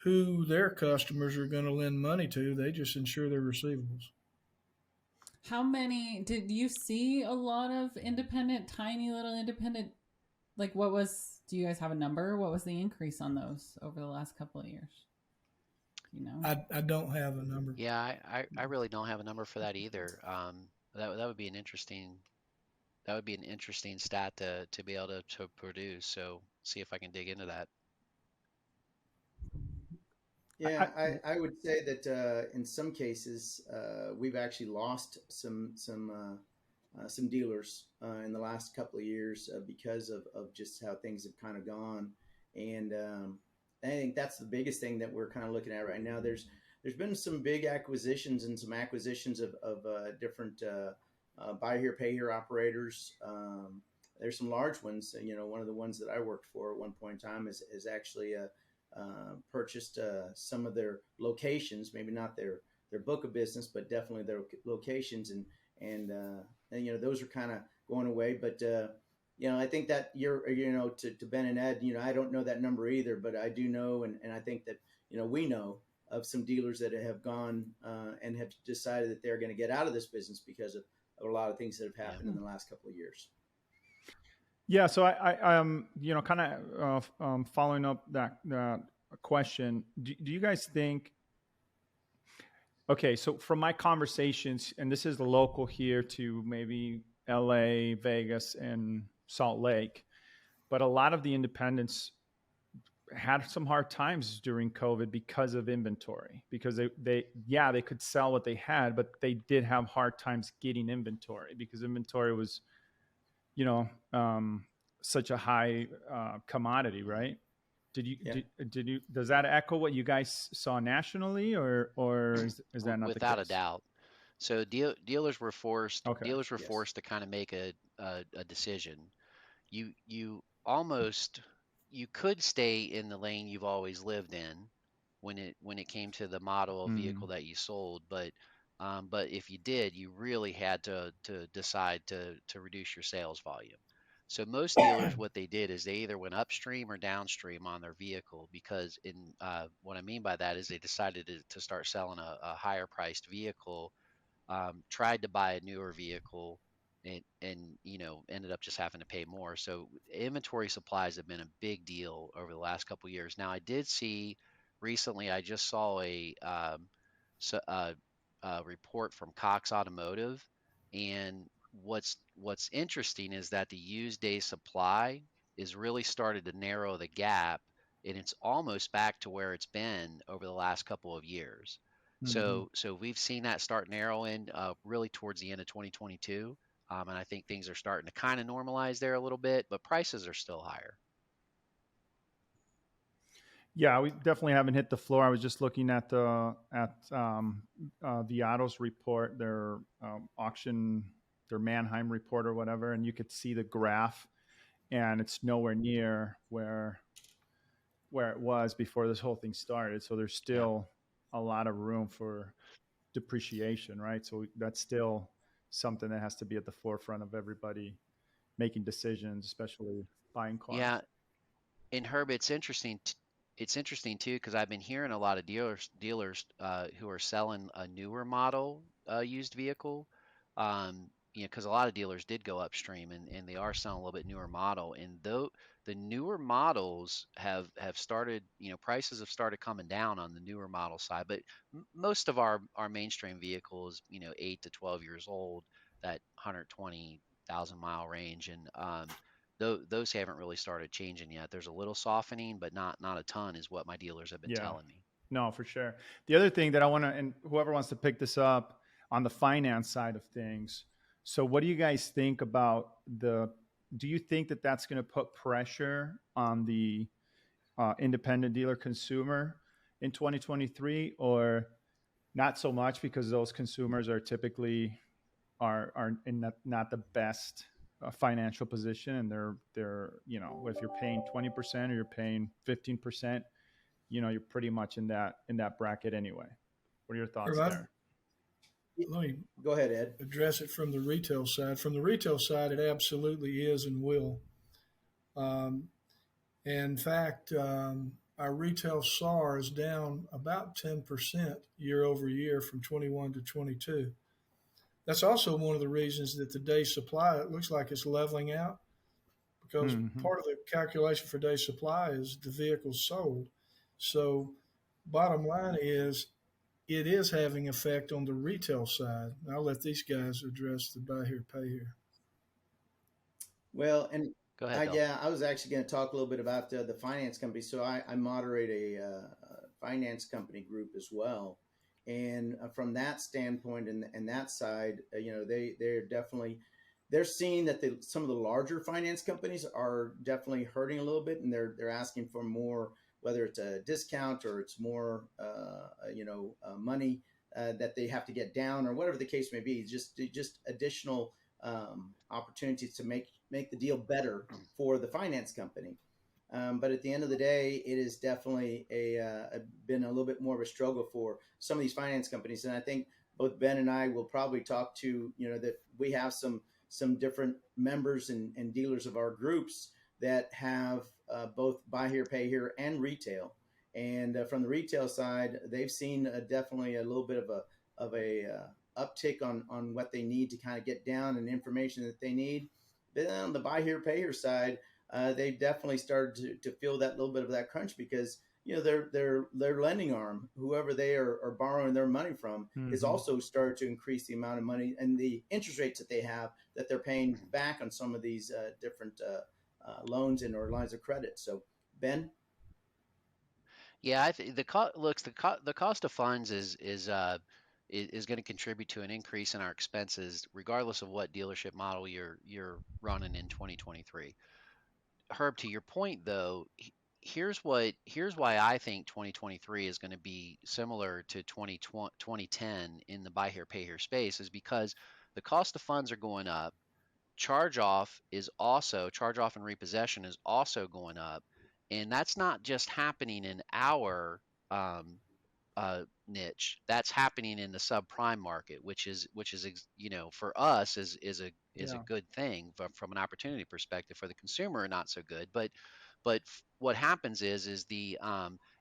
who their customers are going to lend money to. They just insure their receivables. How many did you see? A lot of independent, tiny little independent. Like, what was? Do you guys have a number? What was the increase on those over the last couple of years? I don't have a number. Yeah, I really don't have a number for that either. That would be an interesting stat to be able to produce. So see if I can dig into that. Yeah, I would say that in some cases we've actually lost some dealers in the last couple of years because of just how things have kind of gone, and I think that's the biggest thing that we're kind of looking at right now. There's been some big acquisitions and some acquisitions of different buy here pay here operators. There's some large ones. One of the ones that I worked for at one point in time is actually purchased some of their locations, maybe not their book of business, but definitely their locations, and those are kind of going away. But I think that to Ben and Ed, I don't know that number either, but I do know, and I think that we know of some dealers that have gone and have decided that they're going to get out of this business because of a lot of things that have happened in the last couple of years. Yeah, so I kind of following up that question. Do you guys think? Okay, so from my conversations, and this is local here to maybe LA, Vegas, and Salt Lake, but a lot of the independents had some hard times during COVID because of inventory, because they could sell what they had, but they did have hard times getting inventory because inventory was, such a high commodity, right? Does that echo what you guys saw nationally, or is that not the case? Without a doubt. So dealers were forced. Okay. Dealers were Yes. forced to kind of make a decision. You could stay in the lane you've always lived in when it came to the model of vehicle that you sold, but if you did, you really had to decide to reduce your sales volume. So most dealers, what they did is they either went upstream or downstream on their vehicle, because what I mean by that is they decided to start selling a higher priced vehicle, tried to buy a newer vehicle, and ended up just having to pay more. So inventory supplies have been a big deal over the last couple of years. Now I did see recently, I just saw so, a report from Cox Automotive, and what's interesting is that the used day supply is really started to narrow the gap, and it's almost back to where it's been over the last couple of years. Mm-hmm. So we've seen that start narrowing really towards the end of 2022, and I think things are starting to kind of normalize there a little bit, but prices are still higher. Yeah, we definitely haven't hit the floor. I was just looking at the Autos report, their auction, their Mannheim report or whatever, and you could see the graph, and it's nowhere near where it was before this whole thing started. So there's Yeah. still a lot of room for depreciation, right? So that's still something that has to be at the forefront of everybody making decisions, especially buying cars. Yeah, and Herb, it's interesting too, because I've been hearing a lot of dealers who are selling a newer model used vehicle. Because a lot of dealers did go upstream, and they are selling a little bit newer model. And though the newer models have started, prices have started coming down on the newer model side, but most of our mainstream vehicles, 8 to 12 years old, that 120,000 mile range, and those haven't really started changing yet. There's a little softening, but not a ton, is what my dealers have been Yeah. telling me. No, for sure. The other thing that I want to, and whoever wants to pick this up on the finance side of things. So, what do you guys think about do you think that that's going to put pressure on the independent dealer consumer in 2023, or not so much, because those consumers are typically are in not the best financial position, and they're if you're paying 20% or you're paying 15%, you're pretty much in that bracket anyway. What are your thoughts there? Let me Go ahead, Ed. address it from the retail side. From the retail side, it absolutely is and will. In fact, our retail SAR is down about 10% year over year from 21 to 22. That's also one of the reasons that the day supply, it looks like it's leveling out, because part of the calculation for day supply is the vehicles sold. So bottom line is, it is having effect on the retail side. I'll let these guys address the buy here, pay here. Well, and Go ahead, Bill. yeah, I was actually going to talk a little bit about the finance company. So I moderate a finance company group as well. And from that standpoint and that side, they're seeing that some of the larger finance companies are definitely hurting a little bit, and they're asking for more, whether it's a discount or it's more, money that they have to get down, or whatever the case may be. Just additional opportunities to make the deal better for the finance company. But at the end of the day, it is definitely been a little bit more of a struggle for some of these finance companies. And I think both Ben and I will probably talk to, that we have some different members and dealers of our groups that have both buy here, pay here, and retail. And from the retail side, they've seen definitely a little bit of a uptick on what they need to kind of get down and information that they need. Then on the buy here, pay here side, they definitely started to feel that little bit of that crunch, because their lending arm, whoever they are borrowing their money from, is also started to increase the amount of money and the interest rates that they have, that they're paying back on some of these different loans or lines of credit. So, Ben. Yeah, I think the cost of funds is going to contribute to an increase in our expenses, regardless of what dealership model you're running in 2023. Herb, to your point though, here's why I think 2023 is going to be similar to 2010 in the buy here, pay here space, is because the cost of funds are going up. Charge off and repossession is also going up. And that's not just happening in our niche. That's happening in the subprime market, which is for us is a good thing from an opportunity perspective. For the consumer, not so good. But what happens is the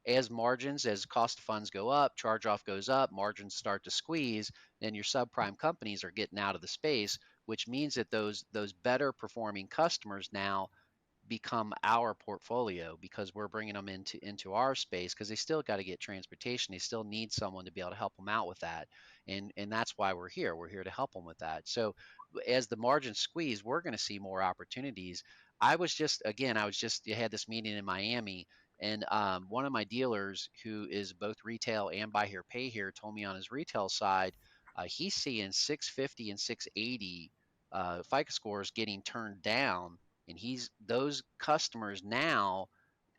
as margins, as cost of funds go up, charge off goes up, margins start to squeeze, then your subprime companies are getting out of the space, which means that those better performing customers now become our portfolio because we're bringing them into our space, because they still got to get transportation. They still need someone to be able to help them out with that, and that's why we're here. We're here to help them with that. So as the margins squeeze, we're going to see more opportunities. I had this meeting in Miami, and one of my dealers who is both retail and buy here pay here told me on his retail side, he's seeing 650 and 680 FICO scores getting turned down, and those customers now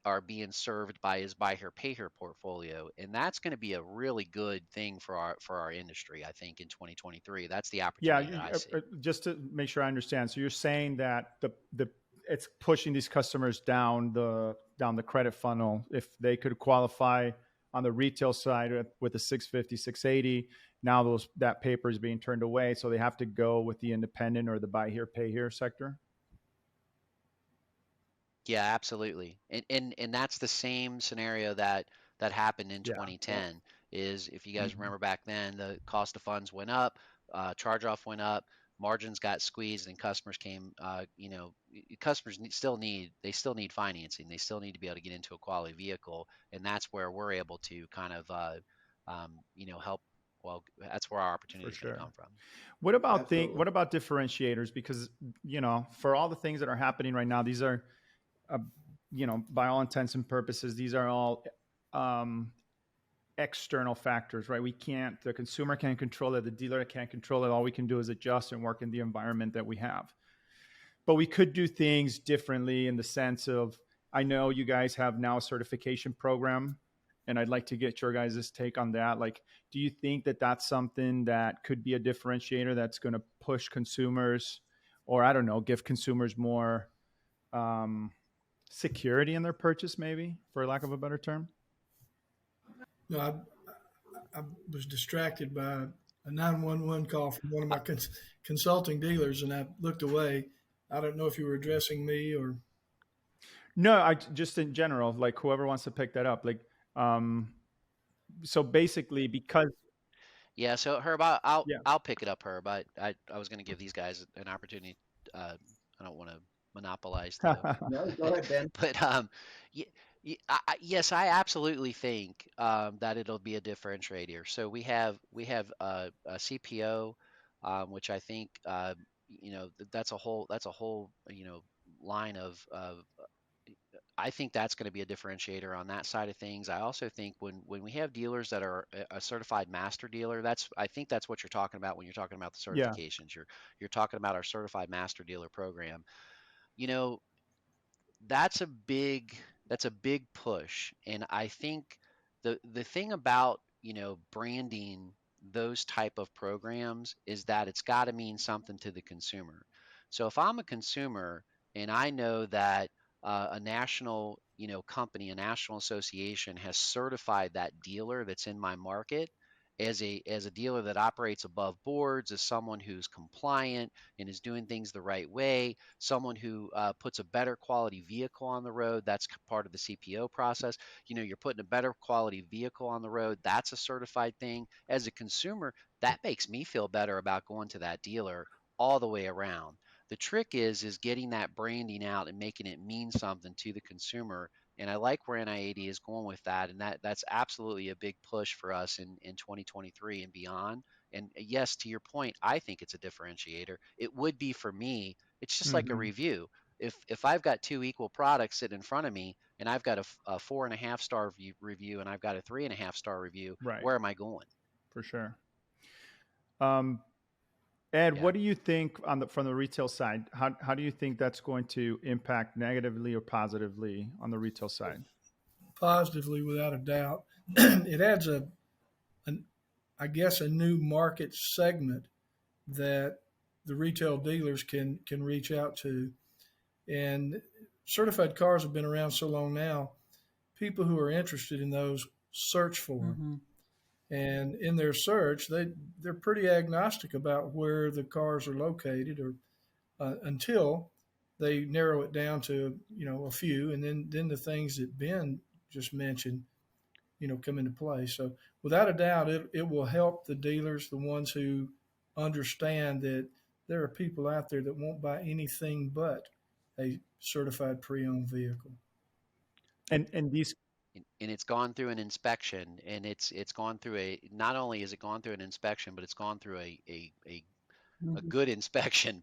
are being served by his buy here pay here portfolio, and that's going to be a really good thing for our industry. I think in 2023, that's the opportunity that I see. Just to make sure I understand, so you're saying that the it's pushing these customers down the credit funnel. If they could qualify on the retail side with the 650, 680, now that paper is being turned away, so they have to go with the independent or the buy here pay here sector. Yeah, absolutely. And that's the same scenario that happened in 2010. Is, if you guys remember back then, the cost of funds went up, charge off went up, margins got squeezed, and customers came, customers still need financing. They still need to be able to get into a quality vehicle. And that's where we're able to kind of, help. Well, that's where our opportunities going to come from. What about differentiators? Because, for all the things that are happening right now, these are, by all intents and purposes, these are all external factors, right? The consumer can't control it. The dealer can't control it. All we can do is adjust and work in the environment that we have. But we could do things differently in the sense of, I know you guys have now a certification program, and I'd like to get your guys' take on that. Like, do you think that that's something that could be a differentiator that's going to push consumers, or I don't know, give consumers more security in their purchase, maybe, for lack of a better term? No, I was distracted by a 911 call from one of my consulting dealers, and I looked away. I don't know if you were addressing me or. No, I just in general, like whoever wants to pick that up, like, so basically because. Yeah. So Herb, I'll pick it up, Herb. I was going to give these guys an opportunity. I don't want to monopolize No, go ahead, Ben. But yes, I absolutely think that it'll be a differentiator. So we have a CPO, which I think that's a whole line of I think that's going to be a differentiator on that side of things. I also think when we have dealers that are a certified master dealer, I think that's what you're talking about when you're talking about the certifications. You're talking about our certified master dealer program. That's a big push. And I think the thing about, branding those type of programs is that it's got to mean something to the consumer. So if I'm a consumer and I know that a national, company, a national association has certified that dealer that's in my market as a dealer that operates above boards, as someone who's compliant and is doing things the right way, someone who puts a better quality vehicle on the road. That's part of the CPO process. You're putting a better quality vehicle on the road. That's a certified thing. As a consumer, that makes me feel better about going to that dealer all the way around. The trick is getting that branding out and making it mean something to the consumer. And I like where NIADA is going with that. And that's absolutely a big push for us in 2023 and beyond. And yes, to your point, I think it's a differentiator. It would be for me. It's just like a review. If I've got two equal products sitting in front of me and I've got a 4.5 star review and I've got a 3.5 star review, where am I going? For sure. Ed, what do you think from the retail side? How do you think that's going to impact negatively or positively on the retail side? Positively, without a doubt. It adds a new market segment that the retail dealers can reach out to. And certified cars have been around so long now, people who are interested in those search for them. And in their search, they're pretty agnostic about where the cars are located, or until they narrow it down to, a few, and then the things that Ben just mentioned, come into play. So without a doubt, it will help the dealers, the ones who understand that there are people out there that won't buy anything but a certified pre-owned vehicle. And these, and it's gone through an inspection, and it's gone through not only is it gone through an inspection, but it's gone through a good inspection,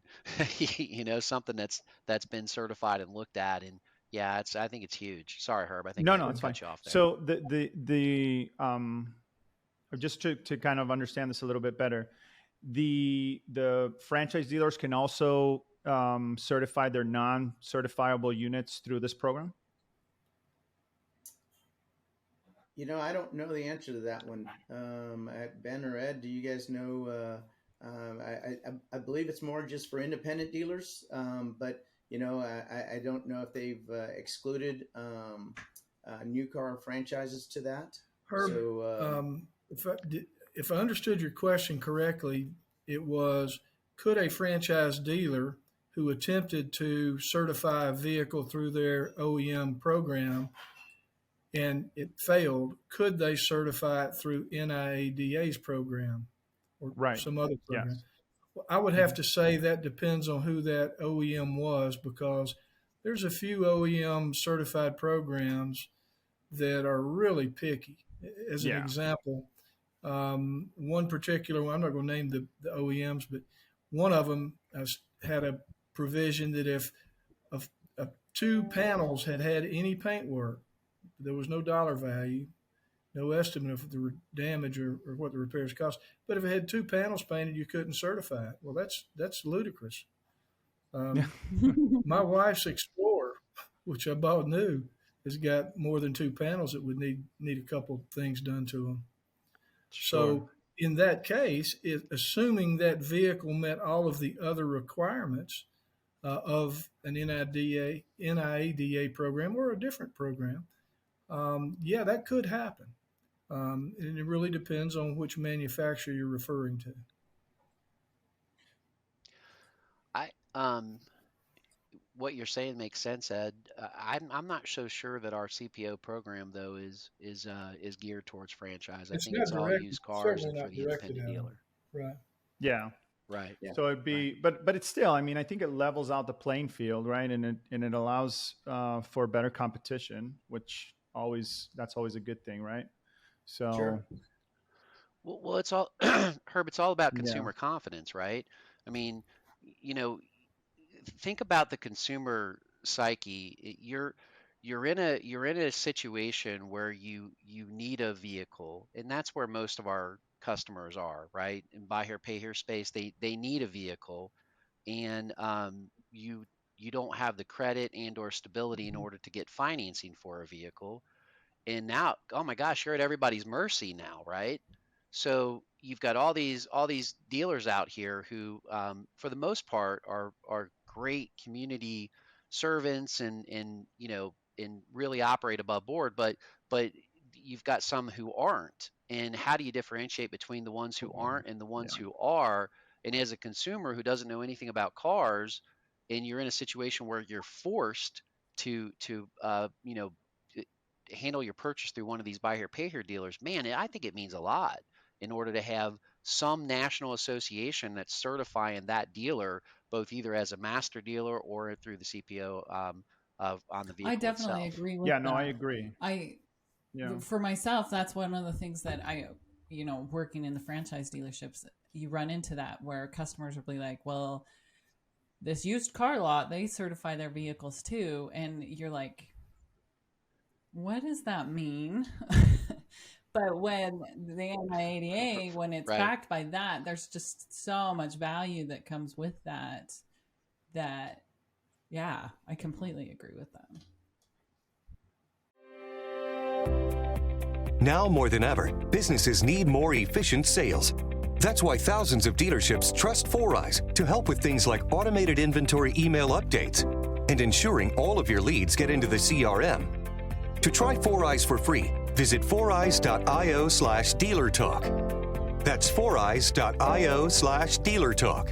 something that's been certified and looked at. And yeah, I think it's huge. Sorry, Herb. I think no, it's fine. You off there. So the just to kind of understand this a little bit better, the franchise dealers can also certify their non-certifiable units through this program. I don't know the answer to that one. Ben or Ed, do you guys know? I believe it's more just for independent dealers, but I don't know if they've excluded new car franchises to that. Herb, so, if I understood your question correctly, it was, could a franchise dealer who attempted to certify a vehicle through their OEM program and it failed, could they certify it through NIADA's program or some other program? Yes. Well, I would have to say that depends on who that OEM was, because there's a few OEM certified programs that are really picky. As an example, one particular one, I'm not going to name the OEMs, but one of them had a provision that if 2 panels had any paint work, there was no dollar value, no estimate of the damage or what the repairs cost. But if it had 2 panels painted, you couldn't certify it. Well, that's ludicrous. My wife's Explorer, which I bought new, has got more than 2 panels that would need a couple things done to them. Sure. So in that case, assuming that vehicle met all of the other requirements of an NIADA program or a different program, that could happen. And it really depends on which manufacturer you're referring to. What you're saying makes sense, Ed. I'm not so sure that our CPO program though is geared towards franchise. I think it's all used cars and for the independent dealer. Right. Yeah. Right. Yeah. So it'd be, but it's still, I mean, I think it levels out the playing field, right? And it allows for better competition, which that's always a good thing, right? So. Sure. Well, it's all Herb. It's all about consumer confidence, right? I mean, think about the consumer psyche. You're in a situation where you need a vehicle, and that's where most of our customers are, right? In buy here, pay here space, they need a vehicle, and you don't have the credit and or stability in order to get financing for a vehicle, and now, oh my gosh, you're at everybody's mercy now, right? So you've got all these dealers out here who, for the most part, are great community servants and really operate above board, but you've got some who aren't. And how do you differentiate between the ones who aren't and the ones who are? And as a consumer who doesn't know anything about cars, and you're in a situation where you're forced to handle your purchase through one of these buy here, pay here dealers, man, I think it means a lot in order to have some national association that's certifying that dealer, both either as a master dealer or through the CPO on the vehicle. I definitely itself. agree with Yeah, that. no, I agree. For myself, that's one of the things that working in the franchise dealerships, you run into that where customers will be like, well, this used car lot, they certify their vehicles too. And you're like, what does that mean? But when the NIADA, when it's backed by that, there's just so much value that comes with that, I completely agree with that. Now more than ever, businesses need more efficient sales. That's why thousands of dealerships trust 4Eyes to help with things like automated inventory email updates and ensuring all of your leads get into the CRM. To try 4Eyes for free, Visit 4eyes.io/dealer-talk. That's 4eyes.io/dealer-talk.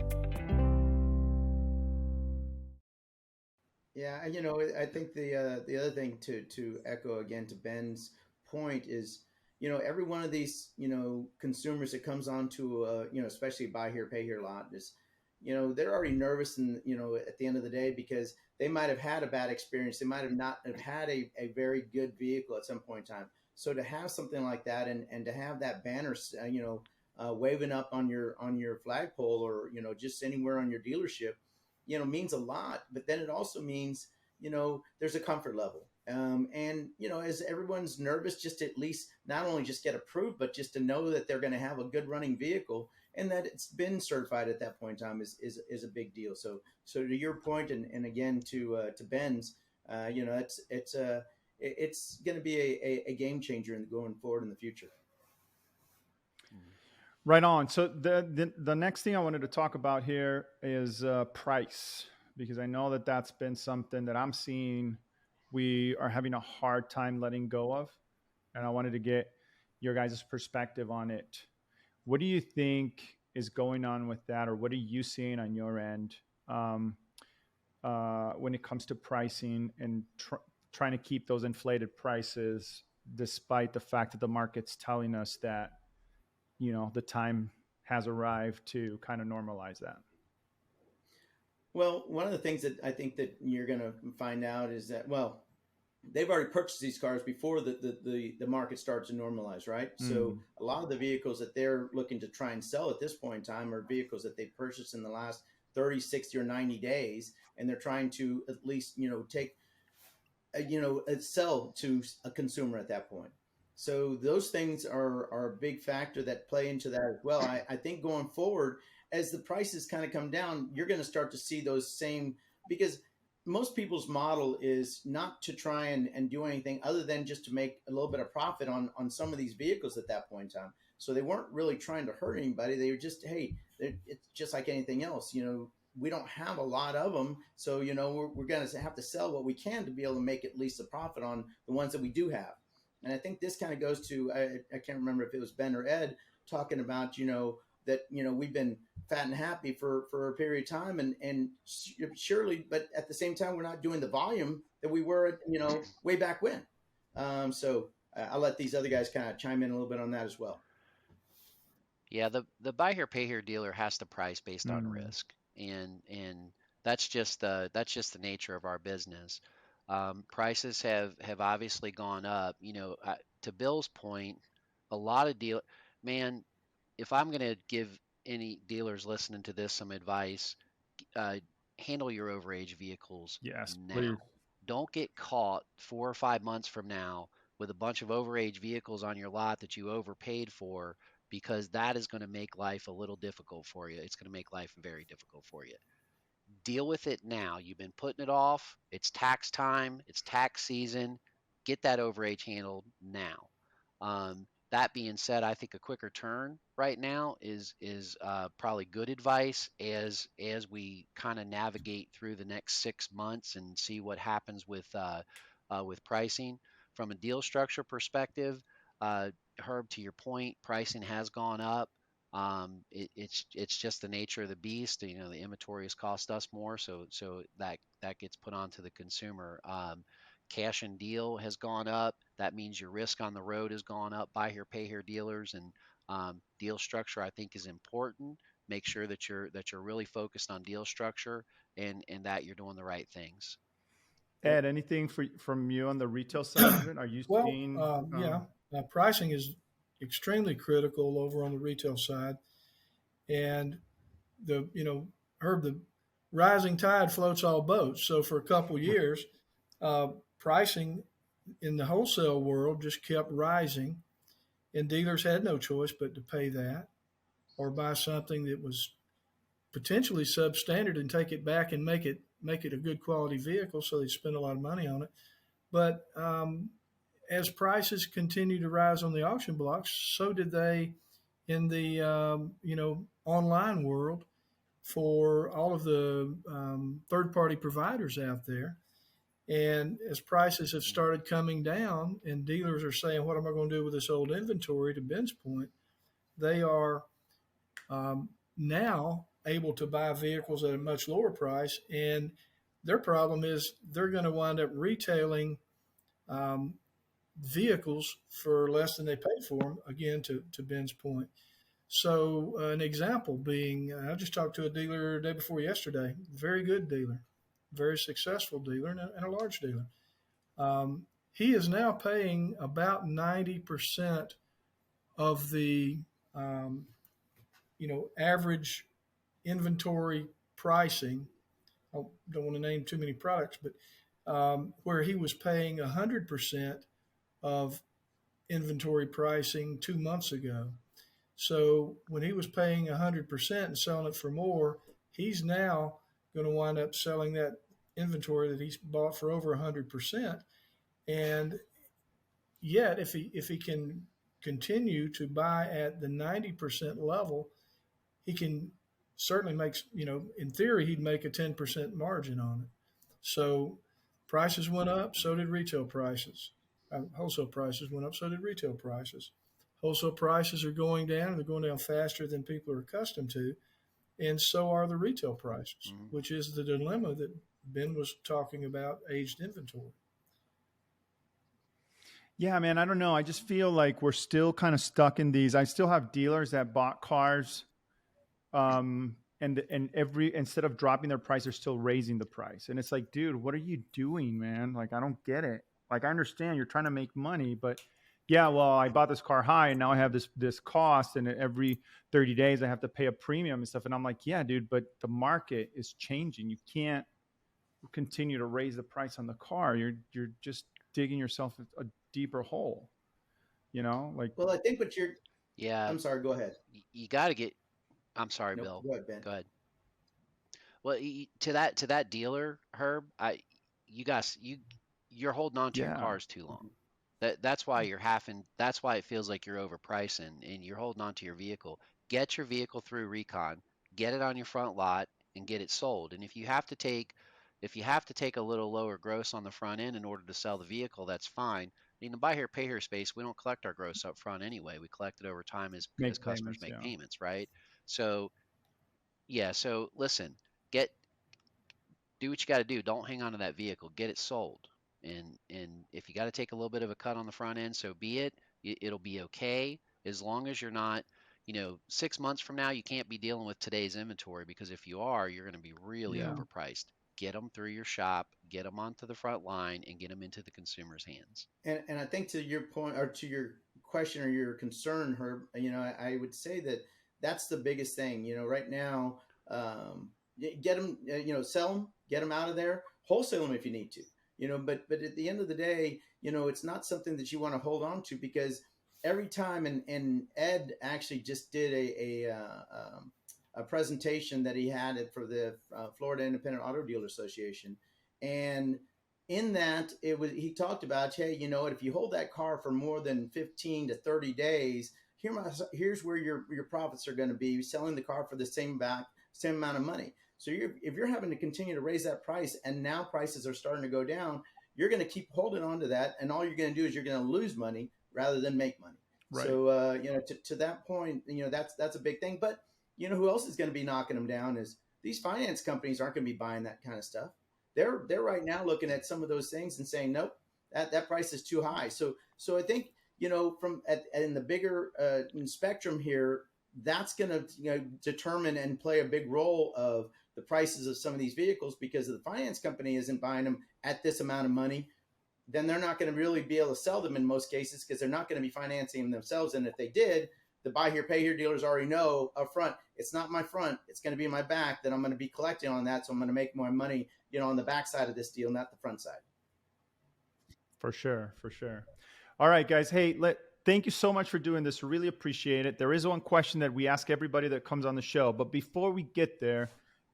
Yeah, and I think the other thing to echo again to Ben's point is, every one of these consumers that comes onto especially buy here pay here lot is, they're already nervous and at the end of the day, because they might have had a bad experience, they might have not have had a very good vehicle at some point in time. So to have something like that and to have that banner waving up on your flagpole or just anywhere on your dealership, means a lot. But then it also means, there's a comfort level. And, as everyone's nervous, just to at least not only just get approved, but just to know that they're going to have a good running vehicle and that it's been certified at that point in time is a big deal. So to your point, and again, to Ben's, it's going to be a game changer going forward in the future. Right on. So the next thing I wanted to talk about here is price, because I know that that's been something that I'm seeing we are having a hard time letting go of, and I wanted to get your guys' perspective on it. What do you think is going on with that, or what are you seeing on your end when it comes to pricing and trying to keep those inflated prices, despite the fact that the market's telling us that the time has arrived to kind of normalize that? Well, one of the things that I think that you're going to find out is that, they've already purchased these cars before the market starts to normalize, right? So a lot of the vehicles that they're looking to try and sell at this point in time are vehicles that they purchased in the last 30, 60, or 90 days. And they're trying to at least, sell to a consumer at that point. So those things are a big factor that play into that as well. I think going forward, as the prices kind of come down, you're going to start to see those same, because most people's model is not to try and do anything other than just to make a little bit of profit on some of these vehicles at that point in time. So they weren't really trying to hurt anybody. They were just, hey, it's just like anything else. We don't have a lot of them. So, we're going to have to sell what we can to be able to make at least a profit on the ones that we do have. And I think this kind of goes to, I can't remember if it was Ben or Ed talking about, that, we've been fat and happy for a period of time and surely, but at the same time, we're not doing the volume that we were, way back when. So I'll let these other guys kind of chime in a little bit on that as well. Yeah, the buy here, pay here dealer has to price based on risk. And that's just the nature of our business. Prices have obviously gone up. To Bill's point, a lot of man, if I'm going to give any dealers listening to this some advice, handle your overage vehicles now. Please. Don't get caught 4 or 5 months from now with a bunch of overage vehicles on your lot that you overpaid for, because that is going to make life a little difficult for you. It's going to make life very difficult for you. Deal with it now. You've been putting it off. It's tax time. It's tax season. Get that overage handled now. That being said, I think a quicker turn right now is probably good advice as we kind of navigate through the next 6 months and see what happens with pricing. From a deal structure perspective, Herb, to your point, pricing has gone up. It's just the nature of the beast. The inventory has cost us more, so that gets put onto the consumer. Cash and deal has gone up. That means your risk on the road has gone up. Buy here, pay here dealers, and deal structure I think is important. Make sure that you're really focused on deal structure and that you're doing the right things. Ed, anything from you on the retail side of it? Are you seeing? Pricing is extremely critical over on the retail side, and Herb, the rising tide floats all boats. So for a couple years, pricing in the wholesale world just kept rising, and dealers had no choice but to pay that or buy something that was potentially substandard and take it back and make it a good quality vehicle. So they spend a lot of money on it. But as prices continue to rise on the auction blocks, so did they in the online world for all of the third-party providers out there. And as prices have started coming down and dealers are saying, what am I going to do with this old inventory, to Ben's point, they are now able to buy vehicles at a much lower price. And their problem is they're going to wind up retailing vehicles for less than they paid for them, again, to Ben's point. So an example being, I just talked to a dealer the day before yesterday, very good dealer, very successful dealer, and a large dealer. He is now paying about 90% of the average inventory pricing. I don't want to name too many products, but where he was paying 100% of inventory pricing 2 months ago. So when he was paying 100% and selling it for more, he's now going to wind up selling that inventory that he's bought for over 100%. And yet, if he can continue to buy at the 90% level, he can certainly make, in theory, he'd make a 10% margin on it. So prices went up, so did retail prices. Wholesale prices went up, so did retail prices. Wholesale prices are going down. They're going down faster than people are accustomed to. And so are the retail prices, which is the dilemma that Ben was talking about, aged inventory. Yeah, man, I don't know. I just feel like we're still kind of stuck in these. I still have dealers that bought cars and instead of dropping their price, they're still raising the price. And it's like, dude, what are you doing, man? Like, I don't get it. Like, I understand you're trying to make money, but yeah, well, I bought this car high and now I have this cost, and every 30 days I have to pay a premium and stuff. And I'm like, yeah, dude, but the market is changing. You can't continue to raise the price on the car. You're just digging yourself a deeper hole, like. Well, I think what you're, Yeah. I'm sorry, go ahead. You got to get, I'm sorry, Nope, Bill. go ahead, Ben. Go ahead. Well, to that dealer, Herb, you're holding on to your cars too long. That's why that's why it feels like you're overpricing and you're holding on to your vehicle. Get your vehicle through recon, get it on your front lot, and get it sold. And if you have to take a little lower gross on the front end in order to sell the vehicle, that's fine. In the buy here, pay here space, we don't collect our gross up front anyway. We collect it over time as customers make payments, right? So yeah, so listen, do what you got to do. Don't hang on to that vehicle. Get it sold. And if you got to take a little bit of a cut on the front end, so be it. It'll be okay as long as you're not, 6 months from now, you can't be dealing with today's inventory, because if you are, you're going to be really overpriced. Get them through your shop, get them onto the front line, and get them into the consumer's hands. And I think to your point, or to your question or your concern, Herb, I would say that that's the biggest thing. Right now, get them, sell them, get them out of there, wholesale them if you need to. But at the end of the day, it's not something that you want to hold on to, because every time, and Ed actually just did a presentation that he had for the Florida Independent Auto Dealer Association. And in that, he talked about, hey, if you hold that car for more than 15 to 30 days, here's where your profits are going to be, selling the car for the same amount of money. So if you're having to continue to raise that price, and now prices are starting to go down, you're going to keep holding on to that, and all you're going to do is you're going to lose money rather than make money. Right. So to that point, that's a big thing. But who else is going to be knocking them down is these finance companies aren't going to be buying that kind of stuff. They're right now looking at some of those things and saying, nope, that price is too high. So I think from in the bigger spectrum here, that's going to determine and play a big role of the prices of some of these vehicles, because if the finance company isn't buying them at this amount of money, then they're not going to really be able to sell them in most cases, because they're not going to be financing them themselves. And if they did, the buy here, pay here dealers already know up front, it's not my front, it's going to be my back that I'm going to be collecting on that. So I'm going to make more money, on the back side of this deal, not the front side. For sure. All right, guys. Hey, thank you so much for doing this. Really appreciate it. There is one question that we ask everybody that comes on the show, but before we get there,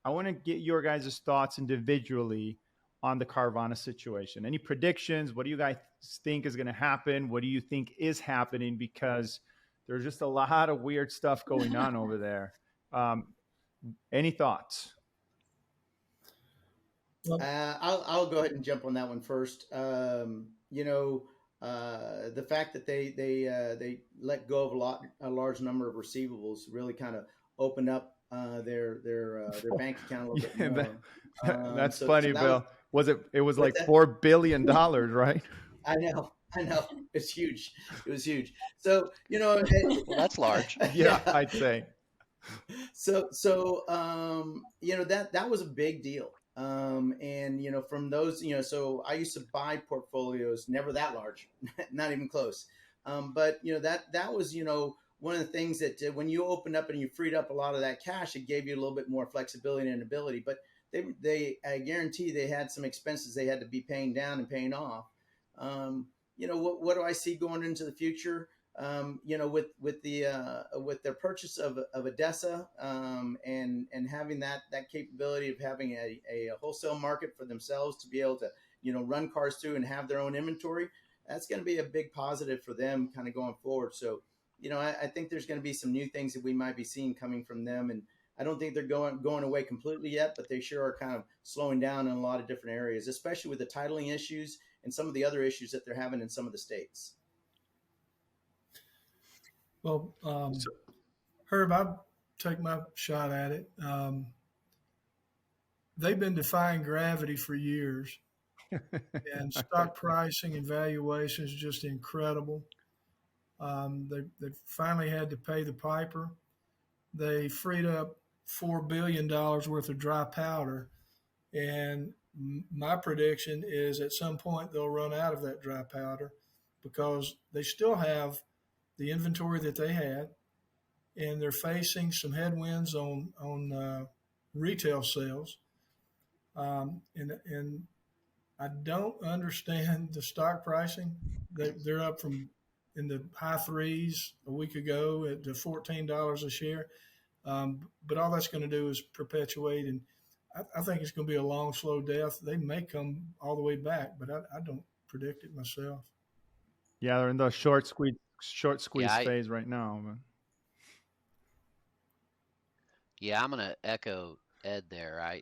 I want to get your guys' thoughts individually on the Carvana situation. Any predictions? What do you guys think is going to happen? What do you think is happening? Because there's just a lot of weird stuff going on over there. Any thoughts? I'll go ahead and jump on that one first. You know, the fact that they let go of a large number of receivables really kind of opened up their bank account a little bit more. That's So funny, that Bill. It was like that? $4 billion, right? I know. It's huge. It was huge. So, you know, Well, that's large. Yeah, I'd say. So, you know, that was a big deal. And, you know, from those, you know, so I used to buy portfolios, never that large, not even close. But, you know, that was, you know, one of the things that when you opened up and you freed up a lot of that cash, it gave you a little bit more flexibility and ability. But I guarantee they had some expenses they had to be paying down and paying off. You know, what do I see going into the future? You know, with their purchase of ADESA and having that capability of having a wholesale market for themselves to be able to, you know, run cars through and have their own inventory, that's going to be a big positive for them kind of going forward. So, you know, I think there's going to be some new things that we might be seeing coming from them, and I don't think they're going away completely yet, but they sure are kind of slowing down in a lot of different areas, especially with the titling issues and some of the other issues that they're having in some of the states. Well, Herb, I'll take my shot at it. They've been defying gravity for years, and stock pricing and valuation is just incredible. They finally had to pay the piper. They freed up $4 billion worth of dry powder, and my prediction is at some point they'll run out of that dry powder because they still have the inventory that they had, and they're facing some headwinds on retail sales. And I don't understand the stock pricing. They're up from in the high threes a week ago at $14 a share. But all that's going to do is perpetuate, and I think it's going to be a long, slow death. They may come all the way back, but I don't predict it myself. Yeah, they're in the short squeeze phase right now. Yeah, I'm gonna echo Ed there. I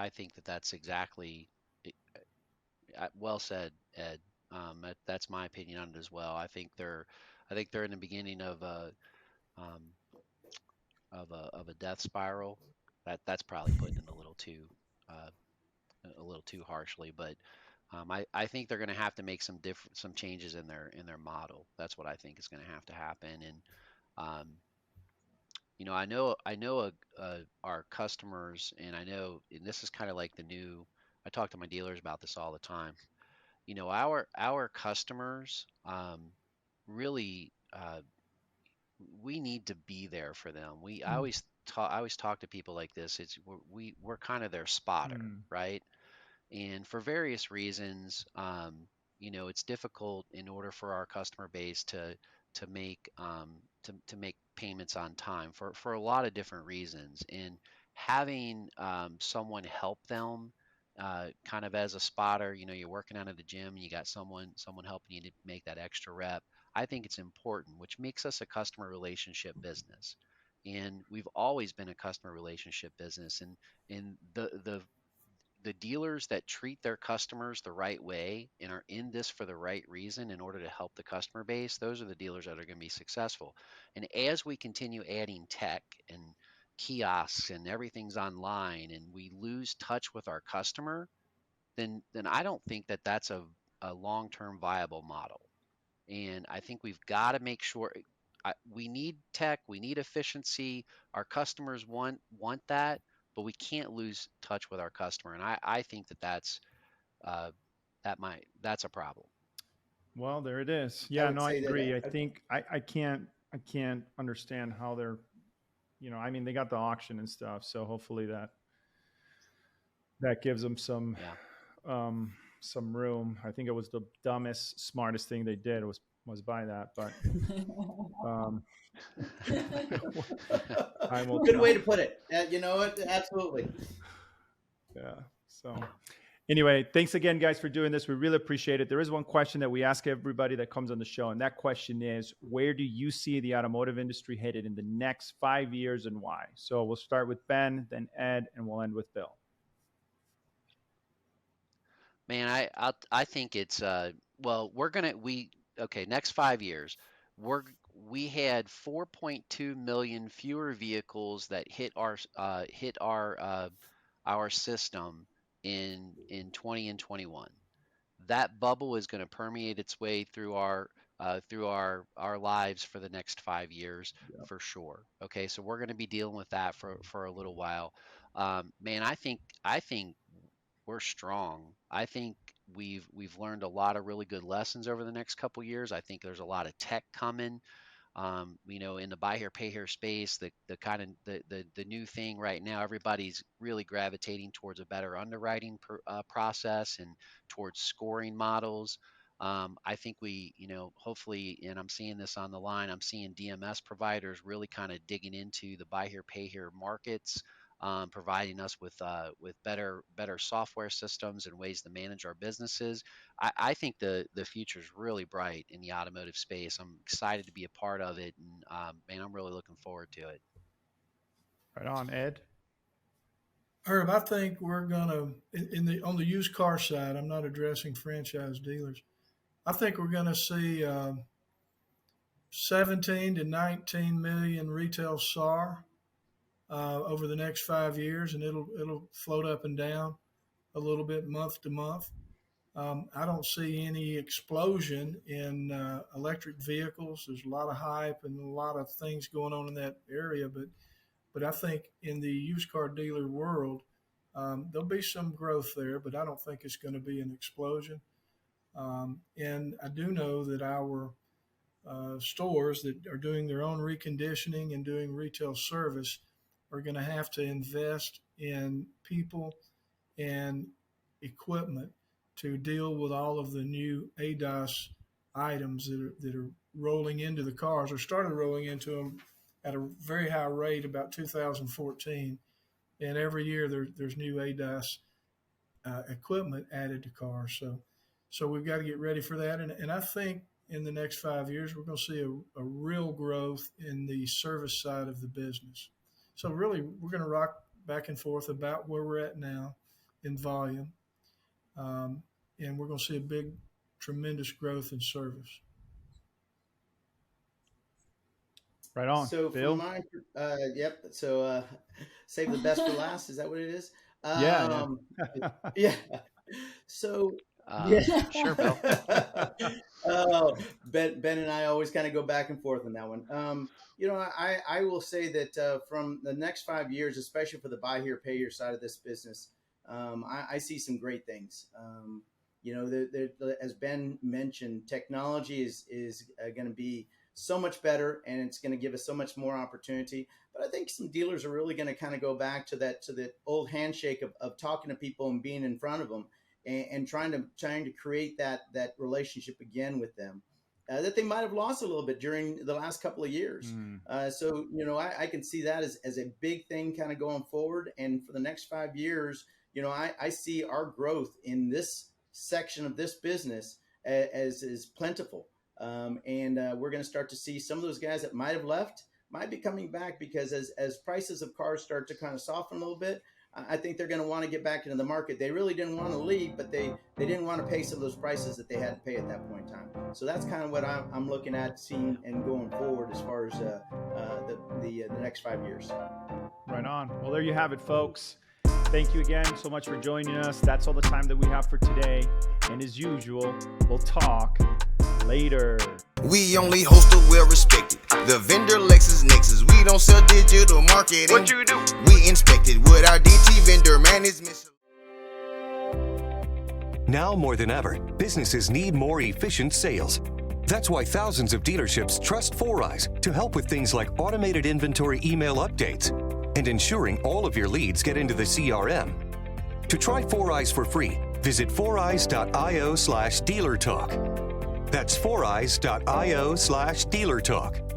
think that's exactly well said, Ed. That's my opinion on it as well. I think they're in the beginning of a death spiral. That's probably putting it a little too harshly, but I think they're going to have to make some changes in their model. That's what I think is going to have to happen. And you know, I know our customers, and and this is kind of like the new. I talk to my dealers about this all the time. You know, our customers really we need to be there for them. I always talk to people like this. We're kind of their spotter, right? And for various reasons, you know, it's difficult in order for our customer base to make payments on time for a lot of different reasons. And having someone help them, kind of as a spotter, you know, you're working out at the gym and you got someone helping you to make that extra rep. I think it's important, which makes us a customer relationship business. And we've always been a customer relationship business, and the dealers that treat their customers the right way and are in this for the right reason in order to help the customer base, those are the dealers that are going to be successful. And as we continue adding tech and kiosks and everything's online and we lose touch with our customer, then I don't think that's a long-term viable model. And I think we've got to make sure we need tech, we need efficiency. Our customers want that, but we can't lose touch with our customer. And I think that's a problem. Well, there it is. Yeah, I agree. I think I can't understand how they're, you know, I mean, they got the auction and stuff, so hopefully that gives them some room. I think it was the dumbest, smartest thing they did was buy that, but good way to put it. You know what? Absolutely. Yeah. So anyway, thanks again, guys, for doing this. We really appreciate it. There is one question that we ask everybody that comes on the show, and that question is, where do you see the automotive industry headed in the next 5 years and why? So we'll start with Ben, then Ed, and we'll end with Bill. Man, I think it's well, next 5 years, we had 4.2 million fewer vehicles that hit our system in 20 and 21. That bubble is going to permeate its way through our lives for the next 5 years for sure. Okay, so we're going to be dealing with that for a little while. Man, I think we're strong. I think we've learned a lot of really good lessons over the next couple years. I think there's a lot of tech coming. In the buy here, pay here space, the new thing right now, everybody's really gravitating towards a better underwriting process and towards scoring models. I think hopefully, and I'm seeing this on the line, I'm seeing DMS providers really kind of digging into the buy here, pay here markets, providing us with better software systems and ways to manage our businesses. I think the future is really bright in the automotive space. I'm excited to be a part of it, and man, I'm really looking forward to it. Right on, Ed. Herb, I think we're gonna on the used car side. I'm not addressing franchise dealers. I think we're gonna see 17 to 19 million retail SAR over the next 5 years, and it'll float up and down a little bit month to month. I don't see any explosion in electric vehicles. There's a lot of hype and a lot of things going on in that area, but I think in the used car dealer world, there'll be some growth there, but I don't think it's going to be an explosion. And I do know that our stores that are doing their own reconditioning and doing retail service are going to have to invest in people and equipment to deal with all of the new ADAS items that are rolling into the cars, or started rolling into them at a very high rate about 2014. And every year there's new ADAS equipment added to cars. So we've got to get ready for that. And I think in the next 5 years, we're going to see a real growth in the service side of the business. So really, we're going to rock back and forth about where we're at now in volume. And we're going to see a big, tremendous growth in service. Right on. So Bill? for mine, yep. So save the best for last. Is that what it is? Yeah. Yeah. So Sure, Bill. Ben and I always kind of go back and forth on that one. I will say that from the next 5 years, especially for the buy here, pay here side of this business, I see some great things. As Ben mentioned, technology is going to be so much better, and it's going to give us so much more opportunity. But I think some dealers are really going to kind of go back to the old handshake of talking to people and being in front of them and trying to create that relationship again with them that they might have lost a little bit during the last couple of years. So I can see that as a big thing kind of going forward. And for the next 5 years, I see our growth in this section of this business as plentiful. And we're going to start to see some of those guys that might have left might be coming back, because as prices of cars start to kind of soften a little bit, I think they're going to want to get back into the market. They really didn't want to leave, but they didn't want to pay some of those prices that they had to pay at that point in time. So that's kind of what I'm looking at, seeing and going forward as far as the next 5 years. Right on. Well, there you have it, folks. Thank you again so much for joining us. That's all the time that we have for today. And as usual, we'll talk later. We only host a well-respected. The vendor LexisNexis. We don't sell digital marketing. What you do? We inspect it with our DT vendor management. Now more than ever, businesses need more efficient sales. That's why thousands of dealerships trust 4Eyes to help with things like automated inventory email updates and ensuring all of your leads get into the CRM. To try 4Eyes for free, visit 4eyes.io/dealertalk. That's 4eyes.io/dealertalk.